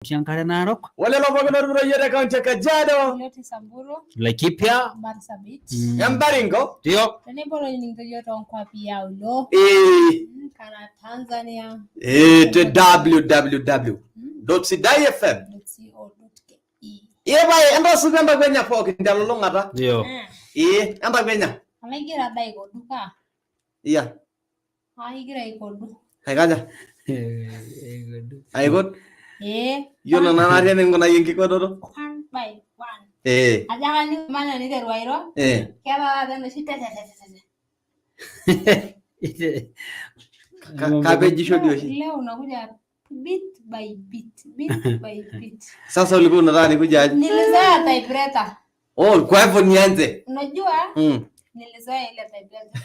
Shankara Narok, wale lopagano bro yere kaunti Kajiado, Loti Samburu, Laikipia, Marsabit, Baringo, Dio, Tenebolo Ningoyoto Nkwapi Ulo, Kana Tanzania, to www.sidai.fm. Iya enda suganda kwenya poki ndalolongata. Dio. Enda kwenya. Amagira daigo duka. Iya. Aigira ikodu. Kaja. Aigot. Yolo na rene ngona yengi kododo. One by one. Aja ni mana ni terwairo? Kera dano shite. Kabeji shodio shi. Leo unakuja bit by bit. Sasa ulikuwa unadhani kujaje? Nilizoea typewriter. Oh, kwa hivyo nianze. Unajua? Nilizoea ile typewriter.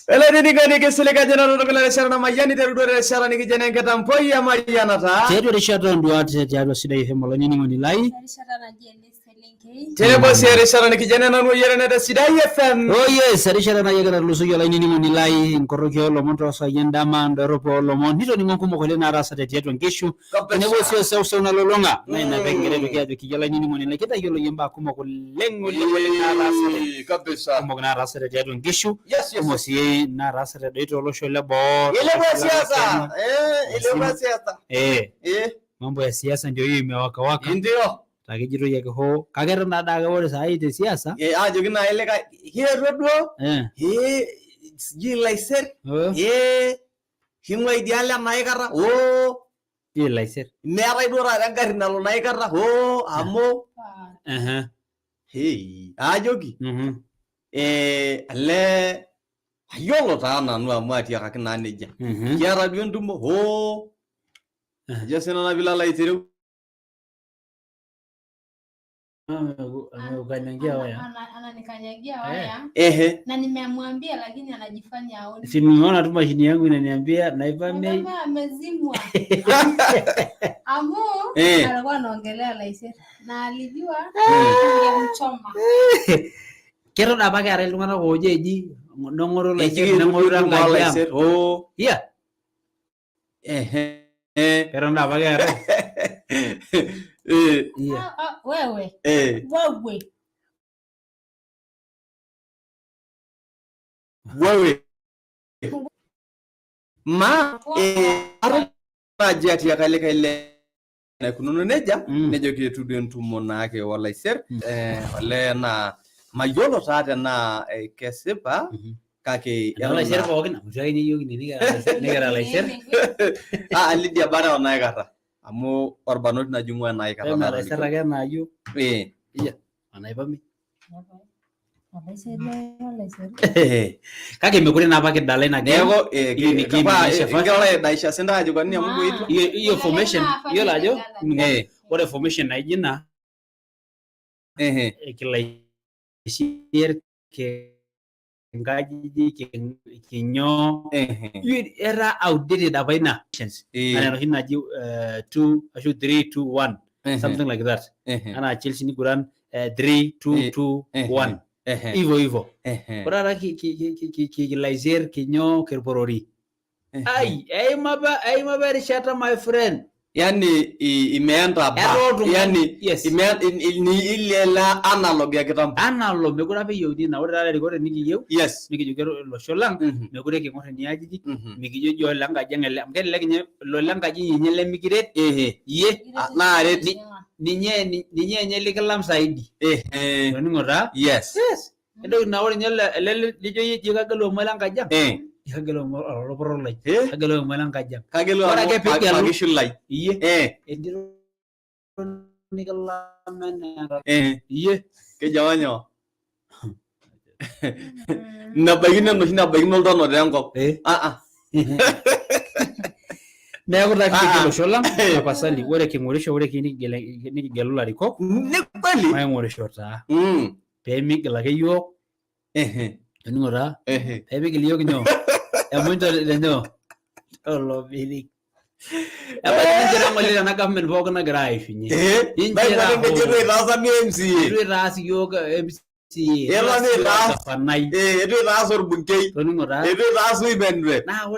Ele nini kesele jana ndo kala shara mayani terudo shara niki jana ngata mpoi ya mayana ta. Tedo shara ndo ati tedo Sidai FM lo nini ngoni lai. Shara na jeli selingi. Telebo sere shara niki jana no yere na Sidai FM. Oh yes, shara na yegara lusu yo lai nini ngoni lai nkorokyo lo monto sa yenda mando ropo lo mon. Hito ni ngoko moko le na rasa tedo ngeshu. Nebo sio sio na lolonga. Na ina bengere bikia bikia lai nini ngoni lai kita yo lo yemba kuma ko lengo le na rasa. Kabisa. Kuma na rasa tedo ngeshu. Yes. Como si na rasa tedo lo shole bo. Ile kwa siasa. Ile kwa siasa. Mambo ya siasa ndio hiyo imewaka waka. Ndio. Takijiro yake ho kagera na daga wale sahi te siasa. Jogina ile ka rodwo. Siji laiser. Himwa ideala naikara. Laiser. Mera idora rangari nalo naikara. Amo. Jogi. Ale ayolo tana nu amati akakina neja. Kiara biondumo. Jasena na bila laitiru. Ukanyangia waya. Ananikanyagia waya. Na nimemwambia lakini anajifanya aone. Si nimeona tu mashini yangu inaniambia naivamia. Kama amezimwa. Amu alikuwa anaongelea Laiser na alijua ningemchoma. Kero na baka are lungana gojeji nongoro Laiser nongoro ngajam. Iya. Kero na baka are. Iya. Wewe. Ma arajati yakale na kunono neja nejo kitu dentumo nake wala Laiser wale na mayolo tata na kesepa kake ya Laiser ko kina mujai yogi ni gara Laiser alidia bara onaikata amu orbanot na jungwa naikata na Laiser raga na yu iya anaivami kake mekure na baki dalai na nego kapa daisha senda ajo kwani amu itu hiyo formation hiyo lajo ore formation na jina Laiser ke ngaji kinyo era outdated abaina ana hina ji 2 3 2 1 something like that ana Chelsea ni kuran 3 2 2 1 hivyo ora ki Laiser kinyo kerporori ai maba rishata my friend yani imeenda ba yani ni ile la analog ya kitambo analog mekura pe yodi na ora record nikiyo nikijo lo sholang mekure ki ngore ni ajiji mikijo jo langa jengele ngel legnye lo langa ji nyele mikiret ye na ret ni nye likalam saidi ni ngora yes ndo na ora nyele le lijo yi kagalo malanga jang kagalo ro pro lai kagalo malanga jang kagalo ora ke pagishul lai endiro nikalam ke jawanyo na bagina no hina bagino dono dengo na ko da kilo sholang pasali ore kingoresho ore kini gelula riko ne kweli mai ngoresho ta pemi gela ke yo ngora pemi geli yo kinyo muito no lo bili apa ni jera ngoli na government boko na grai finye injera ngejere rasa MC rasa yo MC ela ne rasa fanai rasa orbungei ngora rasa ibenre na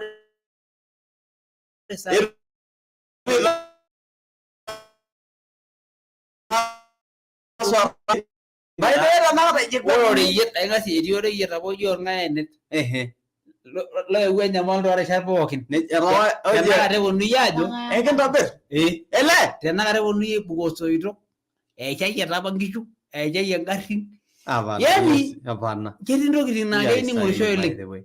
Oreyiet aing'asie etii oreyiet apa oji orng'aenet loewuo enyamal toorishat pookin. Tenakata eponunui aajo enkintobir ele tenakata eponunui aibukoo soitok, eechayie apa nkishu, eechayie ngarrin. Yani ketii ntokitin naa keyieu ning'orisho oleng.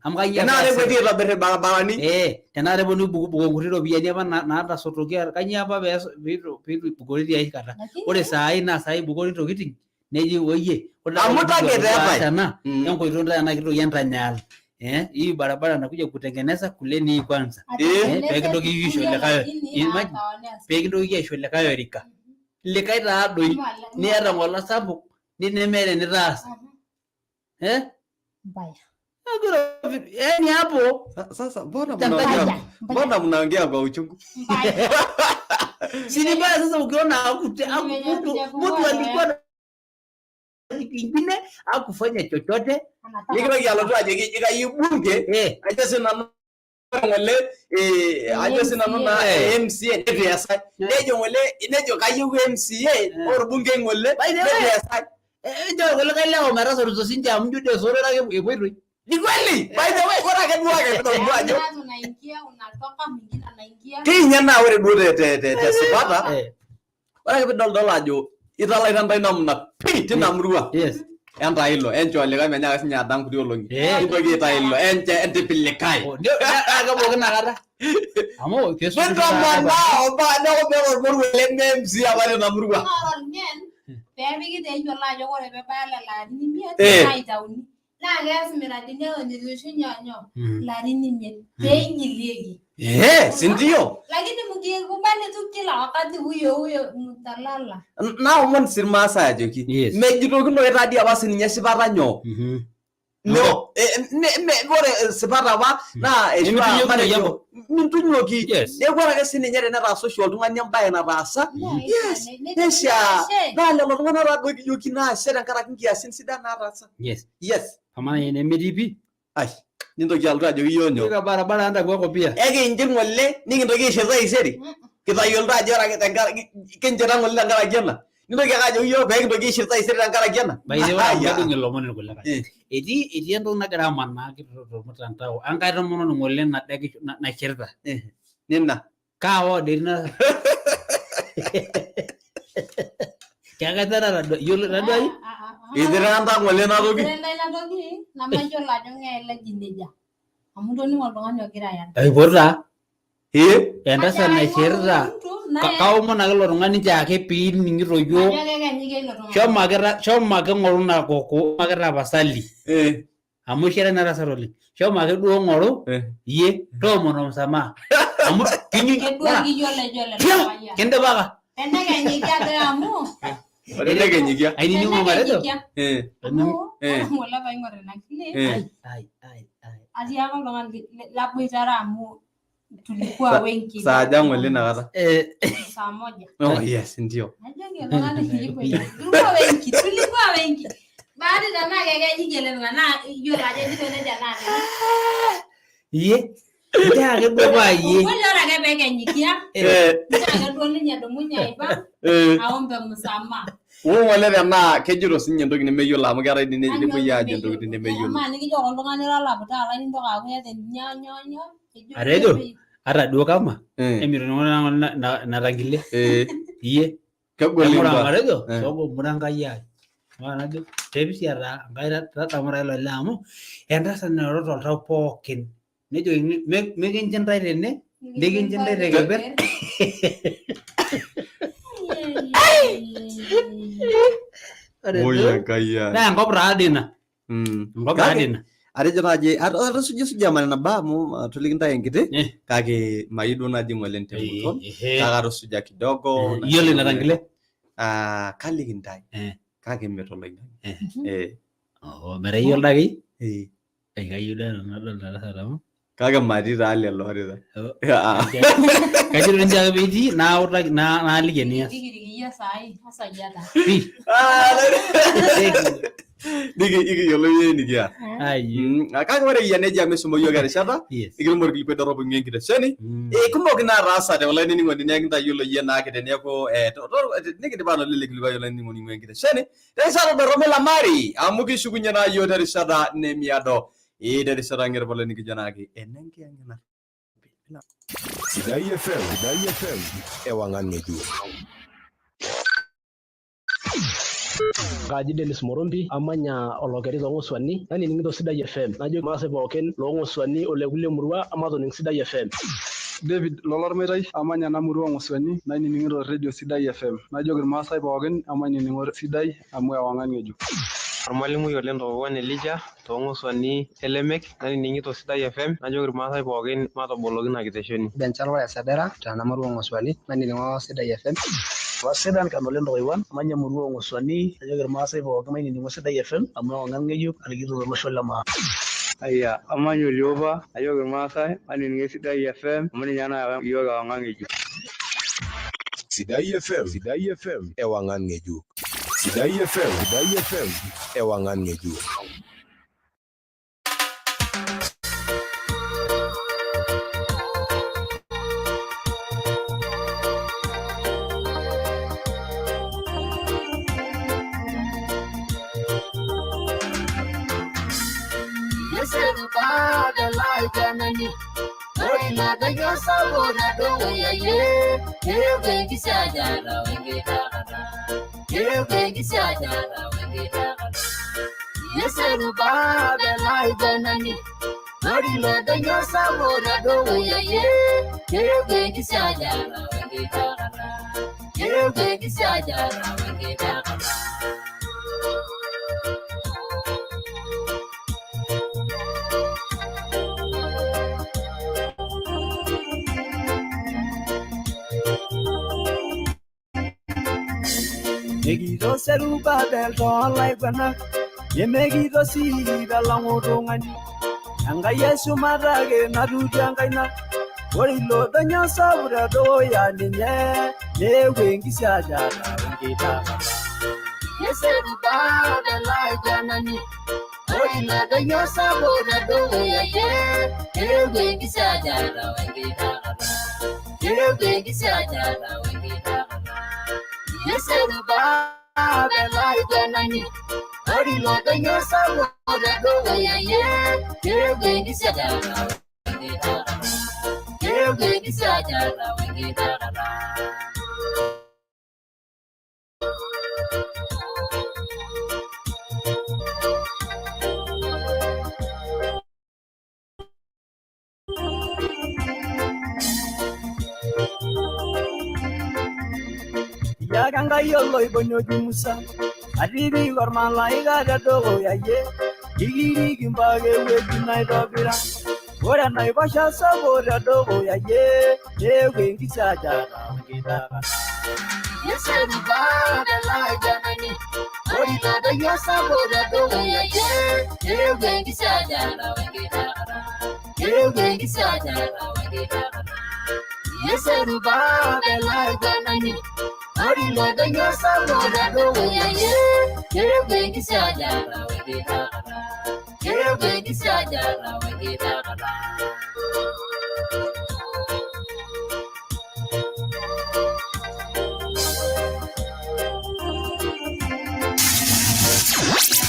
Amu tenakata epuoi aitobir irbaribarani. Tenakata eponunui aibukoo nkuti ropiyiani apa naatasotoki, kanyioo apa piitu ibukori tiai kata. Ore saai naa saai ibukori ntokitin neji oyie amu target eetai ena enkoitoi ntae ena kitoki entanyaal. Hii barabara nakuja kutengeneza kuleni hii kwanza. Pekintoki aisho likae pekintoki aisho likae orika. Likae taadoi niata ng'ola sapuk nemeeta enitaasa. Yaani hapo sasa mbona mnaongea kwa uchungu? Si ni mbaya sasa ukiona mtu alikuwa kingine hakufanya chochote nikitoki alotu ajoki ikayieu bunge ajo sinanu ng'ole ajo sinanu na MCA netu eesai nejo ng'ole nejo kayieu MCA orbungei ng'ole netu eesai ejo kulikae lewa metasorito sinche amu ijo dii esororo ake epoitoi. Ni kweli by the way ore ake duo ake kidogo ajo kiinye naa ore duo te sipata ore ake pidol ajo italaita ntae namna pii tina murua enta hilo encho likae menyaaka sinye ada nkuti olong'i nitoki aita hilo enche entipilikae pookin nakata amu nitamanaa oba neeku peelo ormoruo le MCA apa tina murua peepiki teeyiolo ajo ore peebaya lelo arin imiet naitauni naa kees miradini eton itu ishunye larin imiet peigilieki. Si ndio? Lakini mkikubali tu kila wakati huyo mtalala. Naomon si irmaasai ajoki mejitokino etadi apa sininye sipata nyoo. No, ore sipata apa naa mintunyoki. Neeku ore ake sininye tenetaasa oshi oltung'ani embaye nataasa. Yes, neshaa. Naa lelo tung'anak taadoi kijoki naashe tenkaraki nkiasin sidan naataasa. Yes. Amaa enemetii pii? Ai, nintoki alotu ajoki yiok nyoo. Ika barabara anda kwa kopia. Ekinji ng'ole nikintoki aisho taisere. Kitayioloto ajo ore ake tenkaraki kinchita ng'ole tenkaraki ena. Nintoki ake ajoki yiok peekintoki aisho taisere tenkaraki ena. By the way, medung ilomon irkulikae. Etii entoki nagira amanaa tormutandao. Enkae tomononi ng'ole naishirita. Nina. Kaa ward ina? Kekatara yiolo tadoi? Itiranta ng'ole natoki. Natoki namayiolo ajo ng'eleji nejia. Amu toning'o oltung'ani ogira ayata. Aipota? Entasat naishirita. Kaomon ake ilo tung'ani nche ake piining'ito yiok. Shomo ake ng'oru ina koko ake tapasali. Amu ishira ina tasat oleng. Shomo ake duo ng'oru yie toomono msamaha. Amu kindipaka. Tenekenyikia ake amu tenekenyikia ainining'o matejo ng'ole paing'or ina kile atii ake oltung'ani laboitare amu tulikuwa wengi saaja ng'ole inakata saa moja. Oh yes ndio tulikuwa wengi baada tenaa kekenyikie ele tung'anak iyiolo ajo etii nejia naa iye ntaa ake duo paayie ore ake peekenyikia ntaa ake duo ninye dumunye aipa aombe msamaha. Ng'ole tenaa kejito sinye entoki nemeyiolo amu keetai dii nepuoi aajo ntokitin nemeyiolo. Amaa nikijoki oltung'ani lolapu taata nintoki aaku iyata nyoo. Atejo ata duo kama emitong'o natangile iye kegol imba atejo soko murangai ai najo tepisiata ngai tadamurai ilo le amu entasat nairoro toltau pookin nejo mekincho ntae tene nikincho ntae tekeper. Naa enkop taadii ina. Enkop taadii ina. Atejo naaji atusuja manena baa amu tuliki ntae enkiti kake mayieu duo naaji ng'ole tenguton kake atusuja kidogo. Iyiolo ina tangile? Kaliki ntae kake metoloing'ang'e. Metayiolo ake? Kayieu daa nadol darasa amu kake matii taa lelo orita. Kajito ninche ake peetii nautaki naaliki enias. Ikirikiyia saai hasa iyata. Iki yolo ye ni ya. Ayi. Kaka wara ya neja mesumo yo gari shata. Yes. Iki mo gilpe doro bu ngi seni. Kumbo kina rasa de wala ni ngoni ngi ta yolo ye na ke de ne ko nigi de bano lele gilwa yolo ni ngoni ngi seni. Dari sara do romela mari. Amuki sugunya na yo dari sara ne miado. Dari sara ngir bolo ni janagi. Enengi ngina. Sidai FM, ewangan meju. Kaji Dennis Morombi amanya olokeri longoswani nani ningido Sidai FM najo maase pookin longoswani ole kulie murua amato ning Sidai FM. David Lolormetai amanya namurua ngoswani nani ningido Radio Sidai FM najo irmaasai pookin amanya ningo Sidai amu ewangan ngejuk. Ormalimui oleng Tokowan Elijah toongoswani Elemek nani ningito Sidai FM najo irmaasai pookin matoboloki ina kiteshoni. Benchalwa Sadera tanamurua ngoswani nani ningo Sidai FM. Wasidan kan oleng Tokowan amanya murua ngoswani najo irmaasai pookin mani ningo Sidai FM amu ewangan ngejuk aligito losho lama. Aya amanya Olioba ajo irmaasai nani ningo Sidai FM amani nyana yo ewangan ngejuk. Sidai FM, ewangan ngejuk. Sidai FM, ewangan ngejuk. Megido seruba del don like bana ye megido si belango dongani anga yesu marage na dujangaina ori lo danya sabura do ya ninye le wengi saja ngita yeseruba del like banani ori lo danya sabura do ya le wengi saja ngita le wengi saja ngita Yeseruba belai janani ori lo danyo sawo do ya kebe di saja kebe di saja ngita ya ganga yolo ibonyo jumusa adibi warmala igada dogo ya ye igiri gimbage wedi naidobira ora naibasha sabora dogo ya ye wengi saja ngita yeseruba belai janani ori nada ya sabora dogo ya ye wengi saja ngita ye wengi saja ngita yeseruba belai janani Ori lo danyo sabora do ya kebe di saja ngita kebe di saja ngita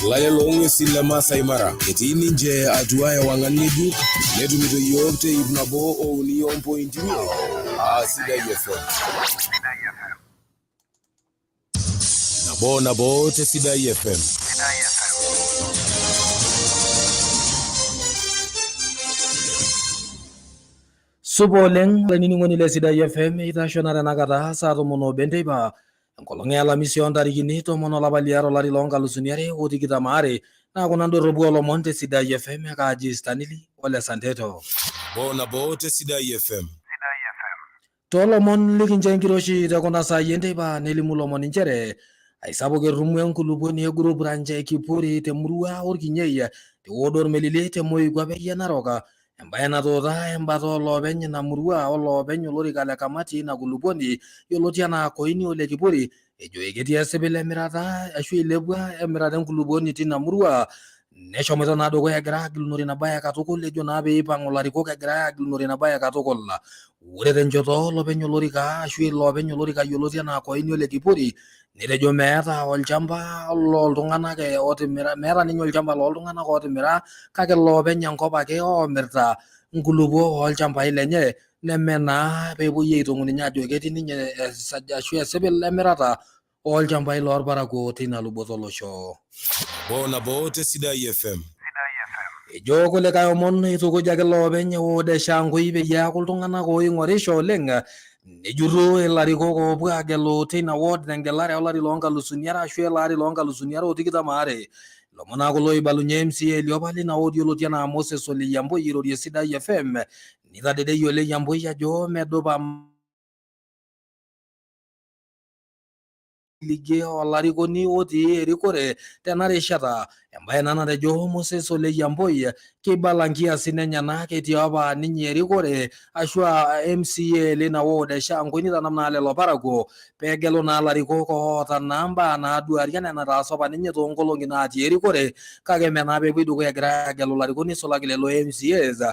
Lale longe sila Masai Mara. Eti ninje atuaya wangan ngejuk. Netu mito yokte ibnabo o union point me. Sidai FM. Nabo te Sidai FM. Suboleng lanini ngoni le Sidai FM ita shonara nagata sa to mono bendeba. Kolongela mission dari gini to mono labaliaro lari longa lusuniare oti kita mare na kunando robuolo monte Sidai FM ka jistanili wala santeto. Nabo te Sidai FM. Tolo mon likin jengiroshi da kona sa yende ba nelimulo mon inchere. Aisabo ke rumu yang kulubo ni guru branje kipuri te murua orginyeya te odor melile te moy gwabe yana roga embaye natuutaa embata oloopeny ina murua oloopeny olorika le kamati ina kulupuoni yioloti enaa Koini Ole Kipuri ejo ketii esipil emirata ashu ilepua emirata enkulupuoni tina murua neshomoita naa dukuya egira agilunore ina baye katukul ejo naa peipang' ilarikok egira agilunore ina baye katukul. Ore tenchoto olopeny olorika ashu ilopeny olorika yioloti enaa Koini Ole Kipuri netejo meeta olchamba loltung'anak otimira, meeta ninye olchamba loltung'anak otimira kake loopeny enkop ake oomirta nkulupuok olchambai lenye neme naa peepuoi aitong'u ninye ajo ketii ninye ashu esipil emirata olchambai lorparakuo tina luboto olosho. Nabo te Sidai FM. Ejo kulikae omon itukujaki loopeny Wode Shangui peyie eaku iltung'anak oing'orisho oleng nejurro ilarikok oopuo agelu tina ward tengelare olari loonkalusuni are ashu ele ari loonkalusuni are otikitam aare. Lomon naa kulo oibalunye MCA liopa lina ward yioloti enaa Moses Ole Yamboi irorie Sidai FM nitadedeyie Ole Yamboi ajo medupa ligie olarikoni otii erikore tena rishata. Embaye ena natejo Moses Ole Yamboi kibala nkiasin enyenak etii apa ninye erikore ashu MCA lina ward Shangui nitanam naa lelo parakuo peegelu naa larikok oota naa mbaa naaduari enaa enataasa apa ninye toonkolong'i natii erikore kake mee naa peepuoi dukuya egira agelu larikok nisulaki lelo MCAs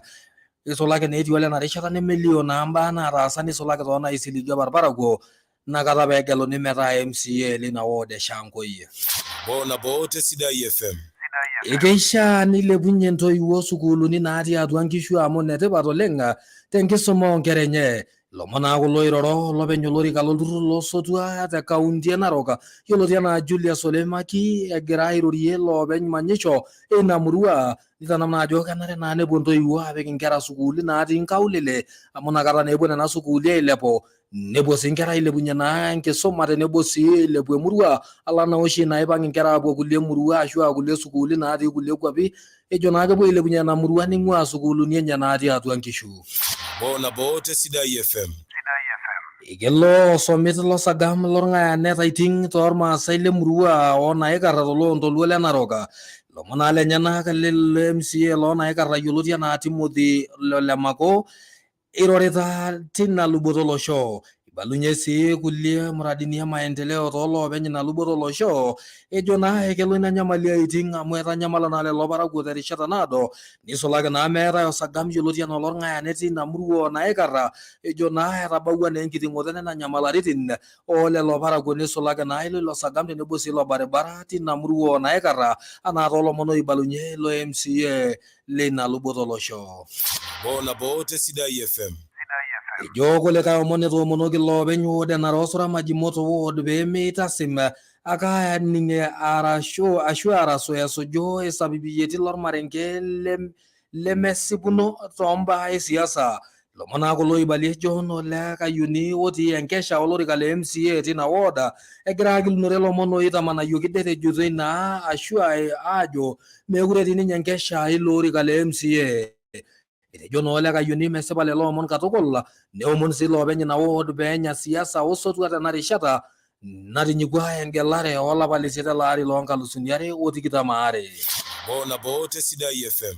isulaki naa etii olena rishata nemelio naa mbaa nataasa nisulaki toonaisiligi apa irparakuo nakata peegeluni metaa MCA lina ward Shangui. Nabo te Sidai FM. Ekeishaa nilepunye intoiwuo sukuuluni natii atua nkishu amu netipat oleng tenkisuma oonkera enye. Lomon naa kulo oiroro olopeny olorika lolturrur losotua te kaunti e Narok yioloti enaa Julius Ole Maki egira airorie loopeny manyisho ina murua nitanam naa ajo kenare naa nepuo ntoiwuo apik inkera sukuuli natii nkaulele amu nakata naa epuo nena sukuuli ailepu nepuo sii nkera ailepunye naa enkisuma tenebo sii ailepu emurua alang naa oshi naipang' inkera apuo kulie murua ashu kulie sukuuli natii kulie kwapi ejo naa kepuo ailepunye ena murua ning'ua sukuuluni enye natii atua nkishu. Nabo te Sidai FM. Igelo osomit losagam lorng'ayanet aiting toormaasai lemurua oonaikarra toloontoluo le Narok. Lomon naa lenyenak lele MCA loonaikarra yioloti enaa Timothy Lolemako irorita tina luboto olosho. Ibalunye sii kulie muradini e maendeleo tooloopeny ina luboto olosho ejo naa ekelo ina nyamali aiting amu etanyamala naa lelo parakuo terishata naado nisulaki naa meetai osagam yioloti enaa olorng'ayanet ina murua oonaikarra ejo naa etabawua naa enkiting'oto nena nyamalaritin oolelo parakuo nisulaki naa ilo sagam tenebo sii ilo baribara tina murua oonaikarra anaa toolomon oibalunye ilo MCA lina luboto olosho. Nabo te Sidai FM. Ejo kulikae omon etoomonoki loopeny ward enarosura Majimoto ward pee meitasim akaaning'e arashu arasu esuju isapipiyieti lormarenke lemesipuno toombaa esiasa. Lomon naa kulo oibalie John Ole Kayuni otii enkesha olorika le MCA tina ward egira agilunore lomon oitamanayioki det ejitoi naa ashu aajo meekure etii ninye enkesha ilo orika le MCA. Etejo naa Ole Kayuni mesipa lelo omon katukul neomon sii loopeny ina ward peenya siasa osotua tena rishata natinyikua engelare olapa lesiet ele ari loonkalusuni are otikitam aare. Nabo te Sidai FM.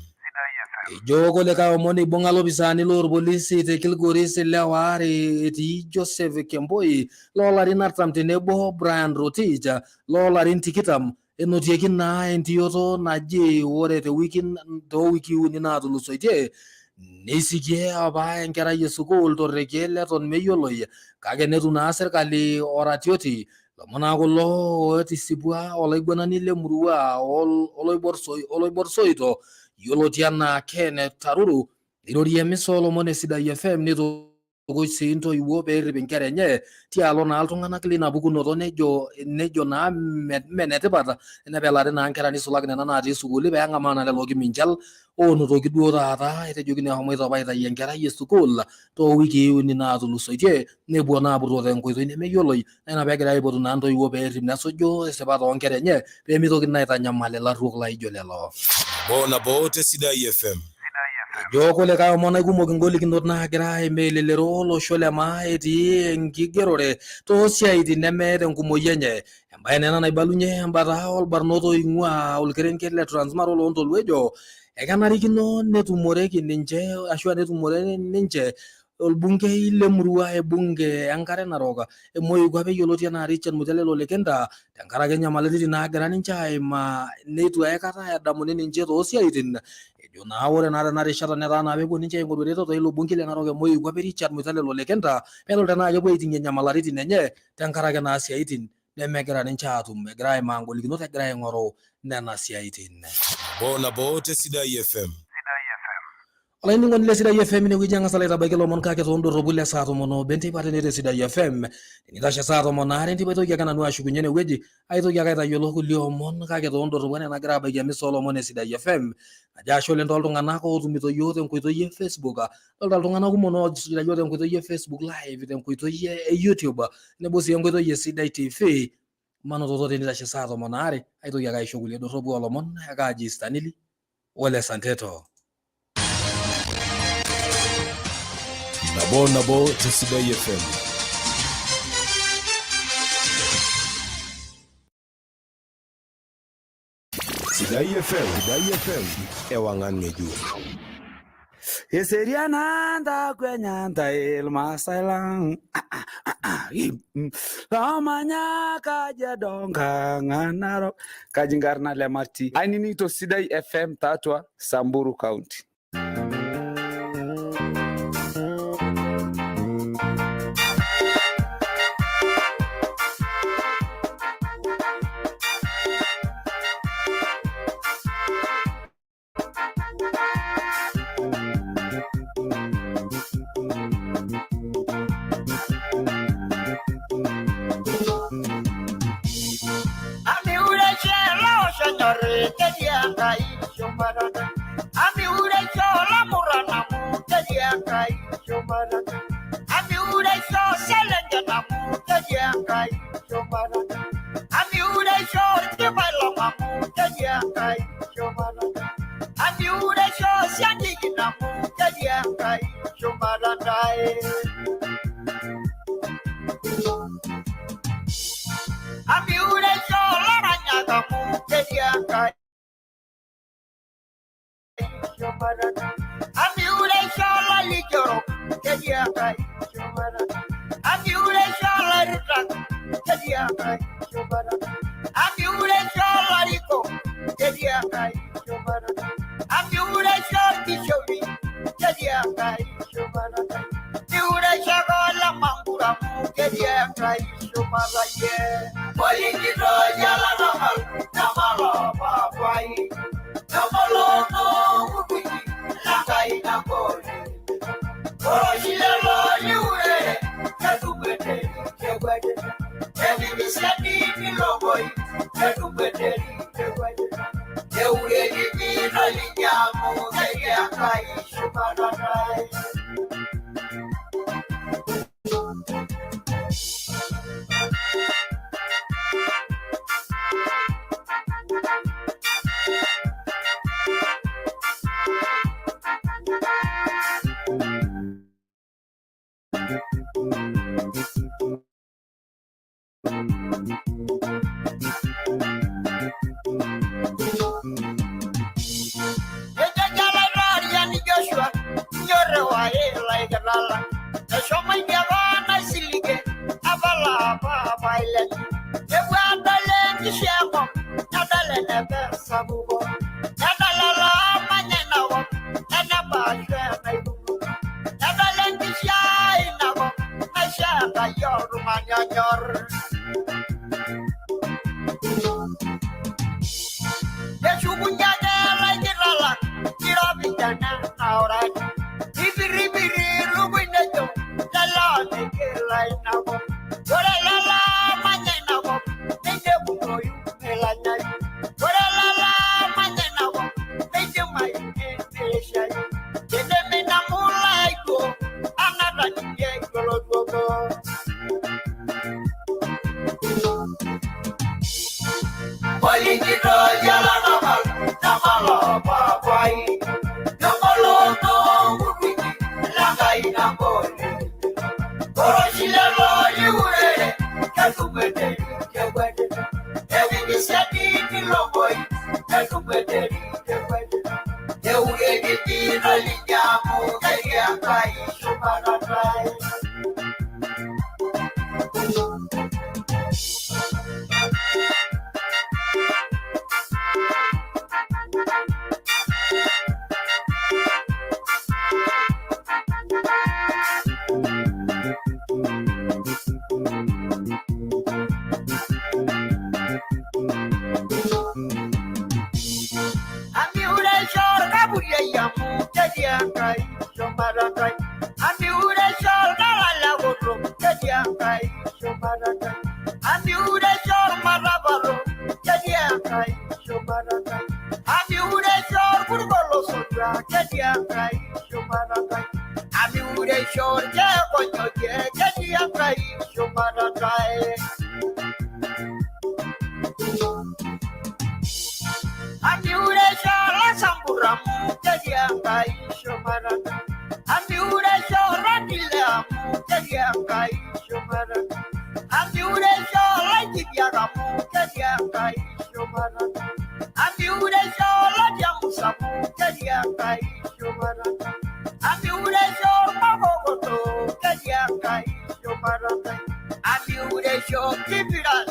Ejo kulikae omon ibung'a lopisaani loorpolisi te Kilgoris lewa are etii Joseph Kemboi loolarin artam tenebo Brian Rotich loolarin tikitam enotieki naa entioto naji ore toowiki uni naatulusoitie neisikie apa enkerai esukuul torrekie leton meyioloi kake netu naa serkali oratioti. Lomon naa kulo ootisipua olaiguanani lemurua oloibor soito yioloti enaa Ken Taruru irorie misa olomon e Sidai FM nitukuj sii ntoiwuo peerrip inkera enye tialo naa iltung'anak lina pukunoto nejo naa menetipat enepelari naa nkera nisulaki nena natii sukuuli peeng'amaa naa lelo kiminchal oonotoki duo taata etejokini ahomoita apa aitayu enkerai esukuul toowikii uni naatulusoitie nepuo naa apurroo tenkoitoi nemeyioloi naa ina peegirai aipotu naa ntoiwuo peerrip nesuju esipata oonkera enye peemitoki naa aitanyamal ilarruok laijo lelo. Nabo te Sidai FM. Ejo kulikae omon aikumok ingolikinot naagira aimaa elelero olosho le maa etii enkigerore toosiaitin nemeeta enkumoki enye. Embaye nena naibalunye embata orbarnot oing'ua olkerenket le Transmara oloontoluo ejo ekanarikino netumoreki ninche ashu netumore ninche olbungei lemurua ebunge enkare Narok emoikwape yioloti enaa Richard Mutelelo Lekenda tenkaraki nyamalitin naagira ninche aimaa neitu aikata edamuni ninche toosiaitin. Ejo naa ore naa tena rishata netaa naa peepuo ninche aing'oru eretoto ilo bungei le Narok emoikwape Richard Mutelelo Lekenda pedol tenaa kepuo aiting'ie nyamalaritin enye tenkaraki naa siaitin nemegira ninche aatum egira aimaa ngolikinot egira aing'oru nena siaitin. Nabo te Sidai FM. Olainining'oni le Sidai FM inewueji ang'asa aitabaiki lomon kake toondorropu le saa 10 enteipa te Sidai FM. Tenitashe saa 12 enteipa aitoki ake nanu ashukunye enewueji aitoki ake aitayiolo kulie omon kake toondorropu enaa nagira abaiki emisa oolomon e Sidai FM. Ajo ashe oleng tooltung'anak ootumito yiok tenkoitoi e Facebook. Adolta iltung'anak kumok oosujita yiok tenkoitoi e Facebook live tenkoitoi e YouTube nebo sii enkoitoi e Sidai TV. Manototo tenitashe saa 12 aitoki ake aisho kulie dorropu oolomon kaaji Stanley Ole Santeto. Nabo te Sidai FM. Sidai FM ewang'an ngeju. Eseriana anda kwenyanta ilmasai lang Lamanya kaja donga nganaro kajingarna lemati aininito Sidai FM Tatwa Samburu County. Ami ure chola murana mu tejiangai chomara. Ami ure cho selenge na mu tejiangai chomara. Ami ure cho tibailo mu tejiangai chomara. Ami ure cho siandigi na mu tejiangai chomara dai. Ami ure cho laranya na mu tejiangai Ami ure shola ligero tejiangai chomara. Ami ure shola rutak tejiangai chomara. Ami ure shola riko tejiangai chomara. Ami ure shola kishobi tejiangai chomara. Ami ure shola mangura tejiangai chomara ye. Polingiro jala namalo papai. Namalo no mukiki langai nakoli. Oroshilelo yure kadubete kegwede. Ebi bisani milogoi kadubete kegwede. Eure divino linyamu teyakai shumanai. Shomarana. Ami ure shola jamusamu kadia kai Shomarana. Ami ure shola magogoto kadia kai Shomarana. Ami ure shola kibiran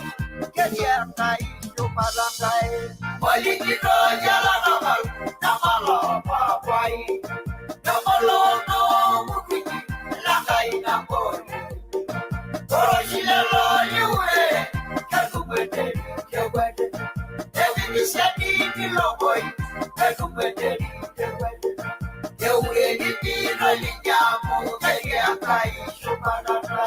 kadia kai Shomarana. Polikito jala namalo papai. Namalo no mukiki langai nakoli. Oroshilelo yure kakubete kewede. Evi misadi dilogoi kakubete kewede. Yure dipino linjamu kadia kai Shomarana.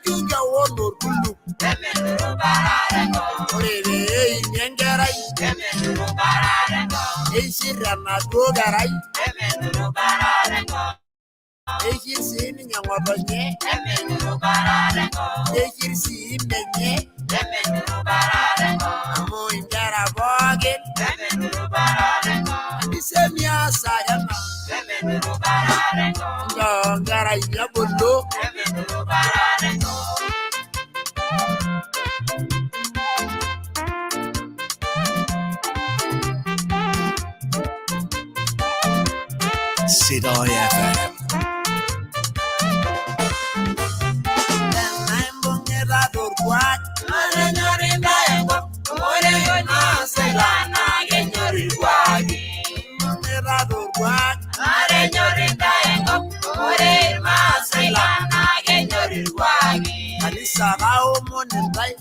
Juga wonor kulu. Orere nyengerai. Eisirana dogarai. Eisir sini nyangotonye. Eisir sini menye. Amo ingara bogin. Bisemia sayana. Ngara yabolo. Sidai FM. Alisarao monentai.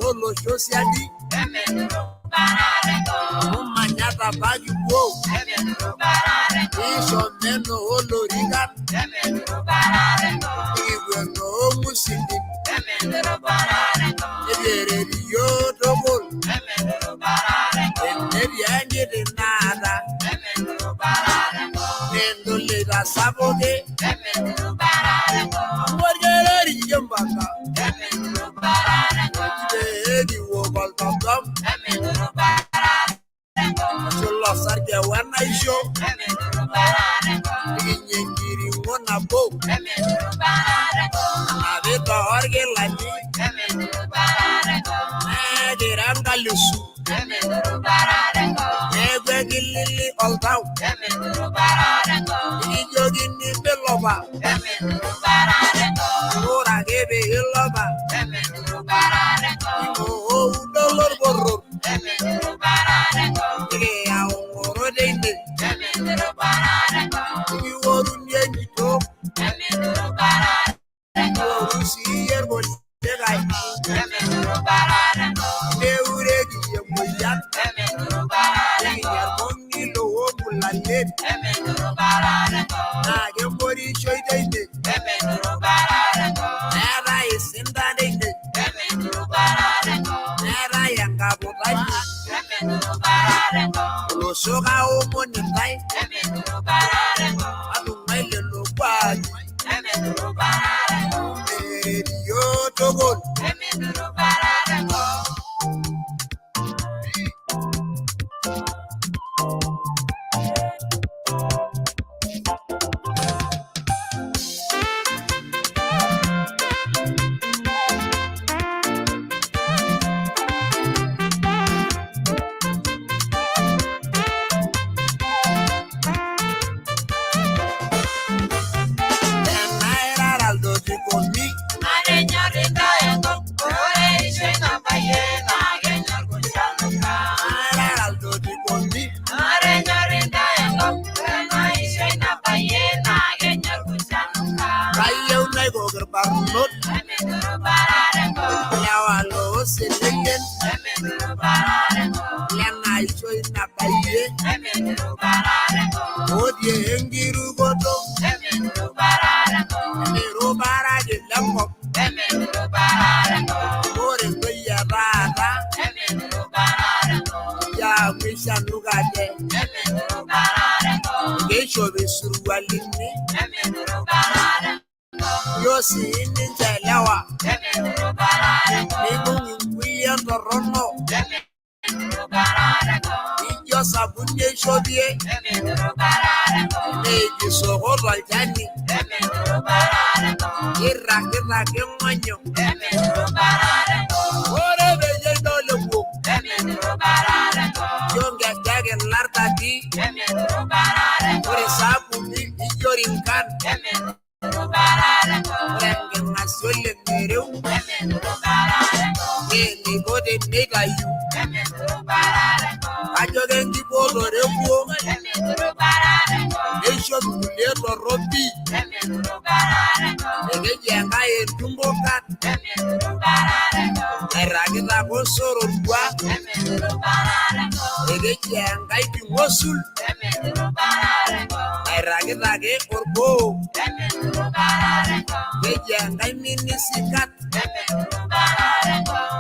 Olo Josiadi. Manyata bagi wo. Isho meno olo rigat. Iwe no musindi. Ebere yo dobol. Ebi anje de nada. Nendo le da saboge. Morgere yambaka. Edi wo baltam. Cholo sarge wana isho. Nyengiri wona bo. Aveta orge lani. Diranga lusu. Ebe gilili oltau. Ijogi ni beloba. Ora gebe iloba. Imo dolor borro. Ya ongoro deinde. Iworu nyenyi to. Iworu siyer bol degai. Neuregi yemoyan. Yar mongi lo omulalet. Na gemori shoy deinde. Nera isinda deinde. Nera yanga botani. Lo soga omonetai. Adu maile lo kwaji. Yo togol. Barnot. Lawalo selingen. Lena isoy na baye. Odie engiru godo. Miru barage lambo. Ore goya rara. Ya misha nugade. Gesho besurualini. Yosi ninjelewa. Nimungi kuya torono. Ijo sabunye shobie. Neji sohoro aljani. Kira kemanyo. Ore beje dolebu. Yonga jage lartati. Ore sabuni ijorinkan. Renge masole mereu. Nini gode nega yu. Ajo gengi bodo rebuo. Nesho muleto robi. kejenga entumbokat nairagita kosororua kejenga itingosul nairagita ke orbo kejenga iminisikat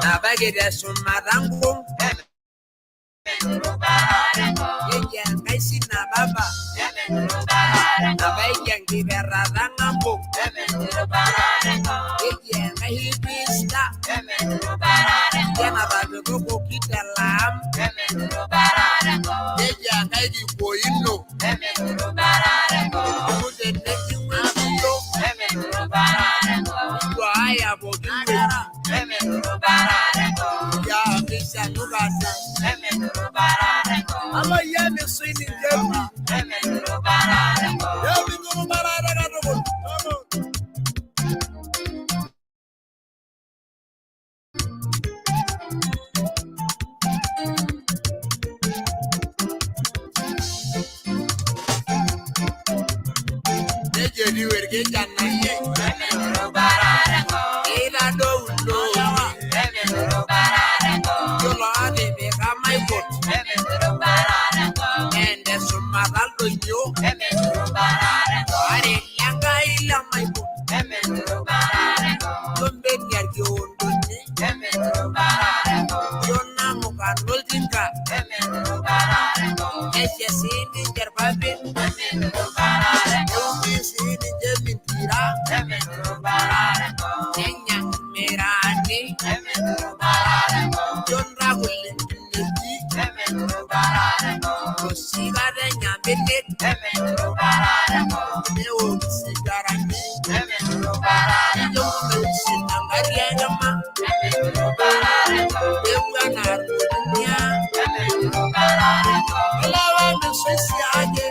nabagire sumarango kejenga isina baba nabayengi beradangabo kejenga hibista kejenga babego kitalam kejenga iboino kudene kiwilo kwaya bogiro ya misha nugasa Allah ya me swini jebi ya bigo barara gato Jadi werke janaye ila do ulo yolo ade be kamai bot ende sumaral do yo are langa ila mai bot kombe nyarki ondo ni yonna mukanol dinka ese sini jerbabe sini jemitira nenya merani jonra bulindi sigara nyambele neo sigarani jonra sinangaria jama yengana dunia lawa nusisi aje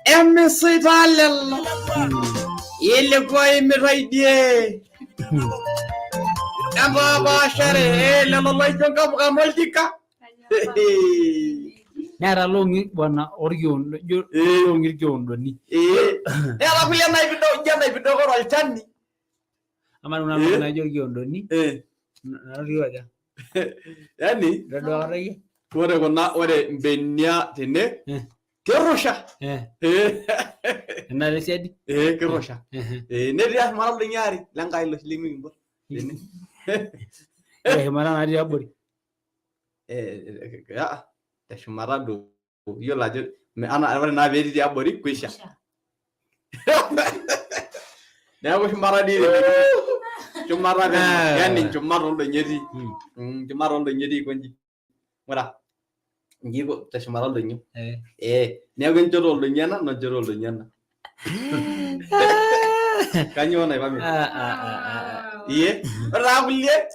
Emisitalella ilikuwa imeraidie Amba share lolo jonga kamoltika Nara longi bwana orgion longi giondoni ala kulia na ibido ko alchani ama una giondoni nariwaga yani radore ore mbenia tene kerosha na resedi kerosha ne dia maral nyari langay lo limi mbo mara na dia bori ya tashmarado yo la me ana na vedi dia bori kwisha na ko shmaradi chumara yani chumaro ndo nyedi chumaro ndo nyedi konji mara ngigo tashmara ndo nyu ne ko njoro ndo nyana no njoro ndo nyana kanyo na bami iye rabulie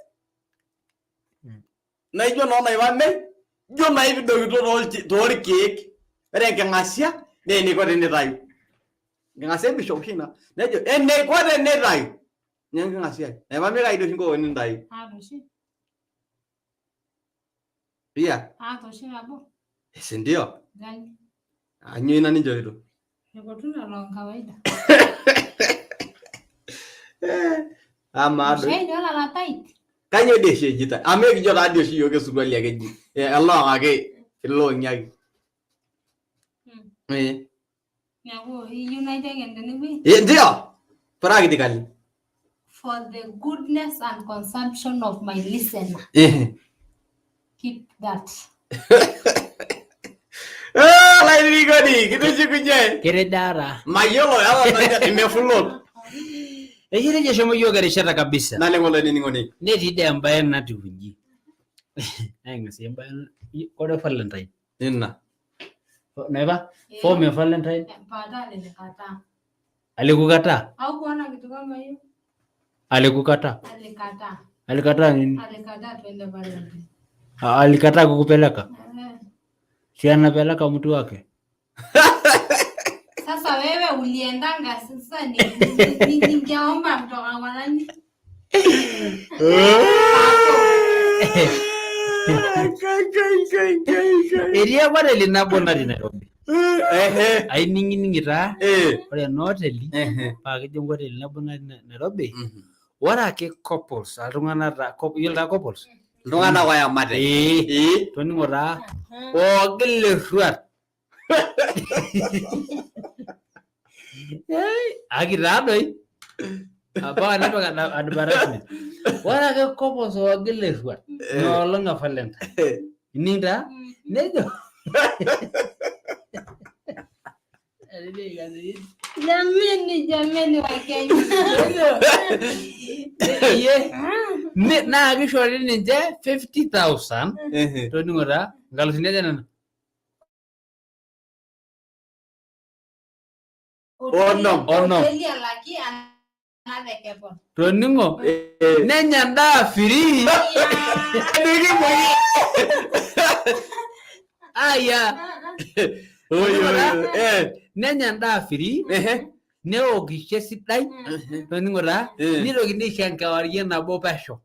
na ijo no na ibane jo na ibi do to cake reke ngasia ne ni ko ne rayu ngasia bi shokina ne jo ne ko ne rayu nyanga ngasia na bami ga ido hingo ni ndai pia to shi abo si ndio gani anyo ina ni joiro niko tuna la kawaida amado shei ndio la tight kanyo deshe jita ame jo radio shi yoge sugali yake ji Allah age ilo nyagi Yago united and anyway ndio practically for the goodness and consumption of my listener keep that lain godi gitu sikunya keredara mayolo ala imefulot Ejire jesho mo yoga rishara kabisa. Nale ngole nini ngoni? Neti de ambaye na tuvinji. Ngasi ambaye kodo Valentine. Inna. Naiva? Form ya Valentine? Pada alikata. Alikukata? Au kuona kitu kama hiyo? Alikukata? Alikata. Alikata nini? Alikata twende Valentine. Alikata kukupeleka? Si anapeleka mtu wake. Sasa wewe uliendanga sasa ningeomba mtoka kwa nani? Eria bwana linabona Nairobi. Ai ningi taa. Ore no hoteli. Pa kijo hoteli linabona Nairobi. Ora ke couples, altung'ana ta yiolo couples. Iltung'anak oyamate. Toningo taa. Ogil eruat. Akita doi. Apa napaka advertisement. Ora ke couples ogil eruat. No longa Valentine. Ininda nejo. Jameni wa Kenya. Ye. Na kishori ninje 50,000. Toningo taa ngalusini aja nana. Ono. Toningo nenya ndaa free. Aya. Nenya ndaa free. Neokishe sidai. Toningo taa nitokini aisho enkewarie nabo pesho.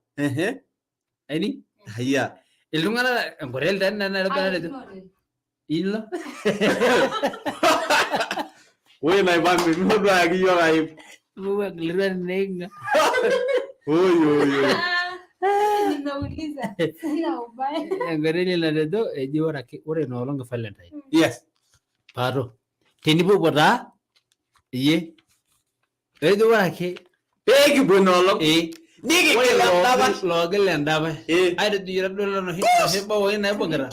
Aini? Aya. Iltung'anak enkotel taa Nairobi. Ilo. Wewe na ibambe mmoja akiyo kai. Wewe glirani nenga. Oyo. Ninauliza. Sina ubaya. Enkotel la dedo eji ore no longa Valentine. Yes. Paro. Tenipo taa iye. Ejo warake Pegi bonolo. Nigi kila logel endaba. Aide dira dolo no heba wo ina bongara.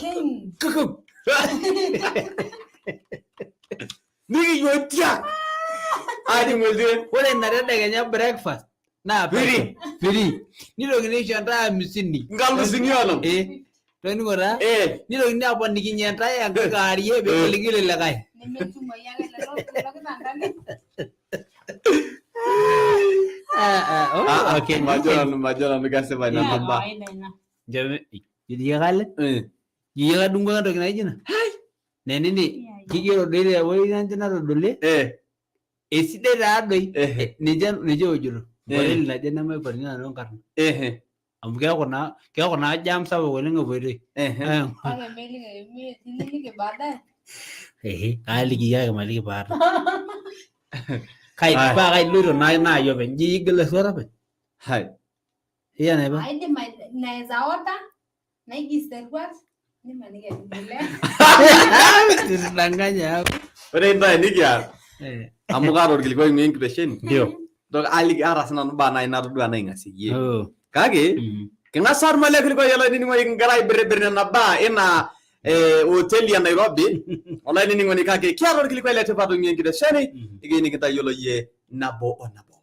Kuku. Nigi yotia. Adi mwezi. Ore narede kenya breakfast. Na Free. Nilo kini shanta misini. Ngalu sinyono. Toni ngora. Nilo kini apa nikinyenta ya ngakariye be ligile lagai. Nimetuma yale lolo kitandani. Okay. Majona nikasema ina namba. Jame yidiga kale? Yidiga dunga ndo kina jina. Nenini kigero dele woi nanjana dole? Eside radoi. Nije ojuro. Wale la jana mai parina no karna. Am kaya kona jam sa wale ngovoide. Ake meli ke baada. Kali kiya ke mali ke baada. Kai pa kai luro na yo ben jigel suara ben. Hai. Iya na ba? Ai de mai na zaota. Na igisterwas. Ni manige bile. Tisdanganya. Ore nda nikia. Amugaro gilgo ngin kreshen. Ndio. Dok ali aras na bana ina du ana ngasi ye. Kage kena sar male gilgo yala ni ngo ngarai bre na ba ina hotel ya Nairobi. Ola ni ngoni kage kiaro gilgo ile te padu ngin kreshen igini kita yolo ye nabo onabo.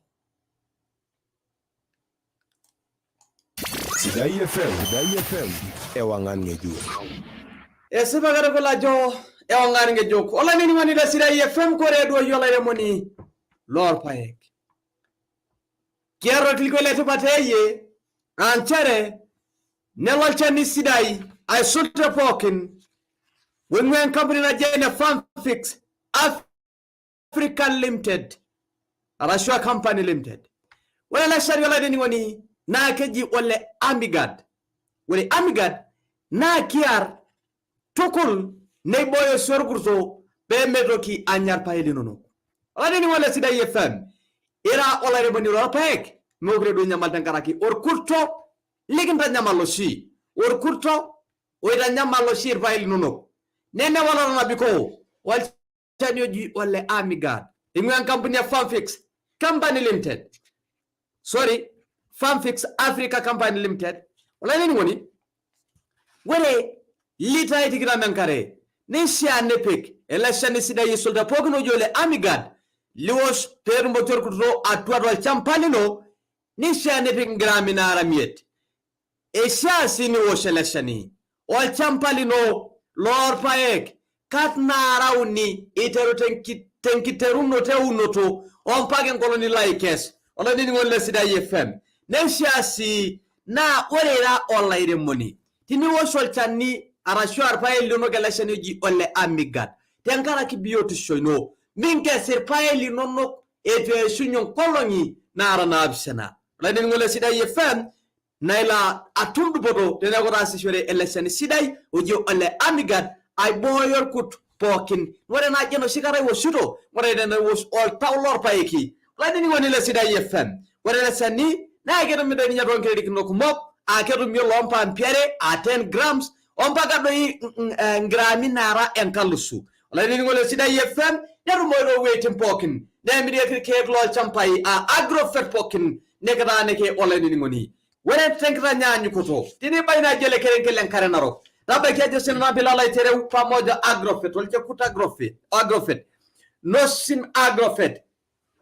Sidai FM ewangan ngeju. Esiba gara kola jo ewangan ngeju. Ola ni ngoni la Sidai FM ko redo yola ye moni lor paek. Kiaro gilgo ile te pateye anchere nelolcha ni Sidai ay sulta pokin when company na jena Farm Fix Africa Limited Arashwa Company Limited wala shari wala ni woni na keji ole Amigad wala Amigad na kiar tokul ne boyo sorgurso be medoki anyar payeli nono wala ni wala Sidai FM ira ola re boni ropek mogre do nyamal tankaraki or kurto liginta nyamalo shi or kurto oida nyamalo shi payeli nono nene wala na biko wal tanyoji wala Amigad ingwan company ya Farm Fix Company Limited Farm Fix Africa Company Limited wala ni woni wale lita itigira mankare ne sha nepek election ni Sidai solda pogno jole Amigad liwos terumbo terkuto atwado champalino ni sha nepek gramina ramiet e sha sini wo selection wal champalino lor paek katna rauni itero tenkiteruno te unoto on pagen koloni laikes wala ni ngol Sidai FM ne sha si na orera online money tini wo solchani arashu arpae lino geleshani ji ole amigat tenkara ki biotisho ino minke sirpae linono ete shunyon kolongi nara na absena ladin ngole sidai fm naila atundu bodo tena rasi shore eleshani sidai uji ole amigat ay boyor kut pokin wore na jeno sigara wo shuto wore dena wo all tawlor paeki ladin ngone le sidai fm wore le sani na gero mi dani nyaton kredi kinoko mop a kedu mi lompa ampiere a 10 grams ompa gado yi grami nara enkalusu ladin ngole sidai fm neru moyo wetin pokin ne mi de ke lo champai a agrofet pokin ne kada ne ke olani ngoni wore tenkra nyanyu koto tini bayna jele keren karenaro tabe ke je sinna bilala tere pamoja agrofet wal ke kuta agrofet nosim agrofet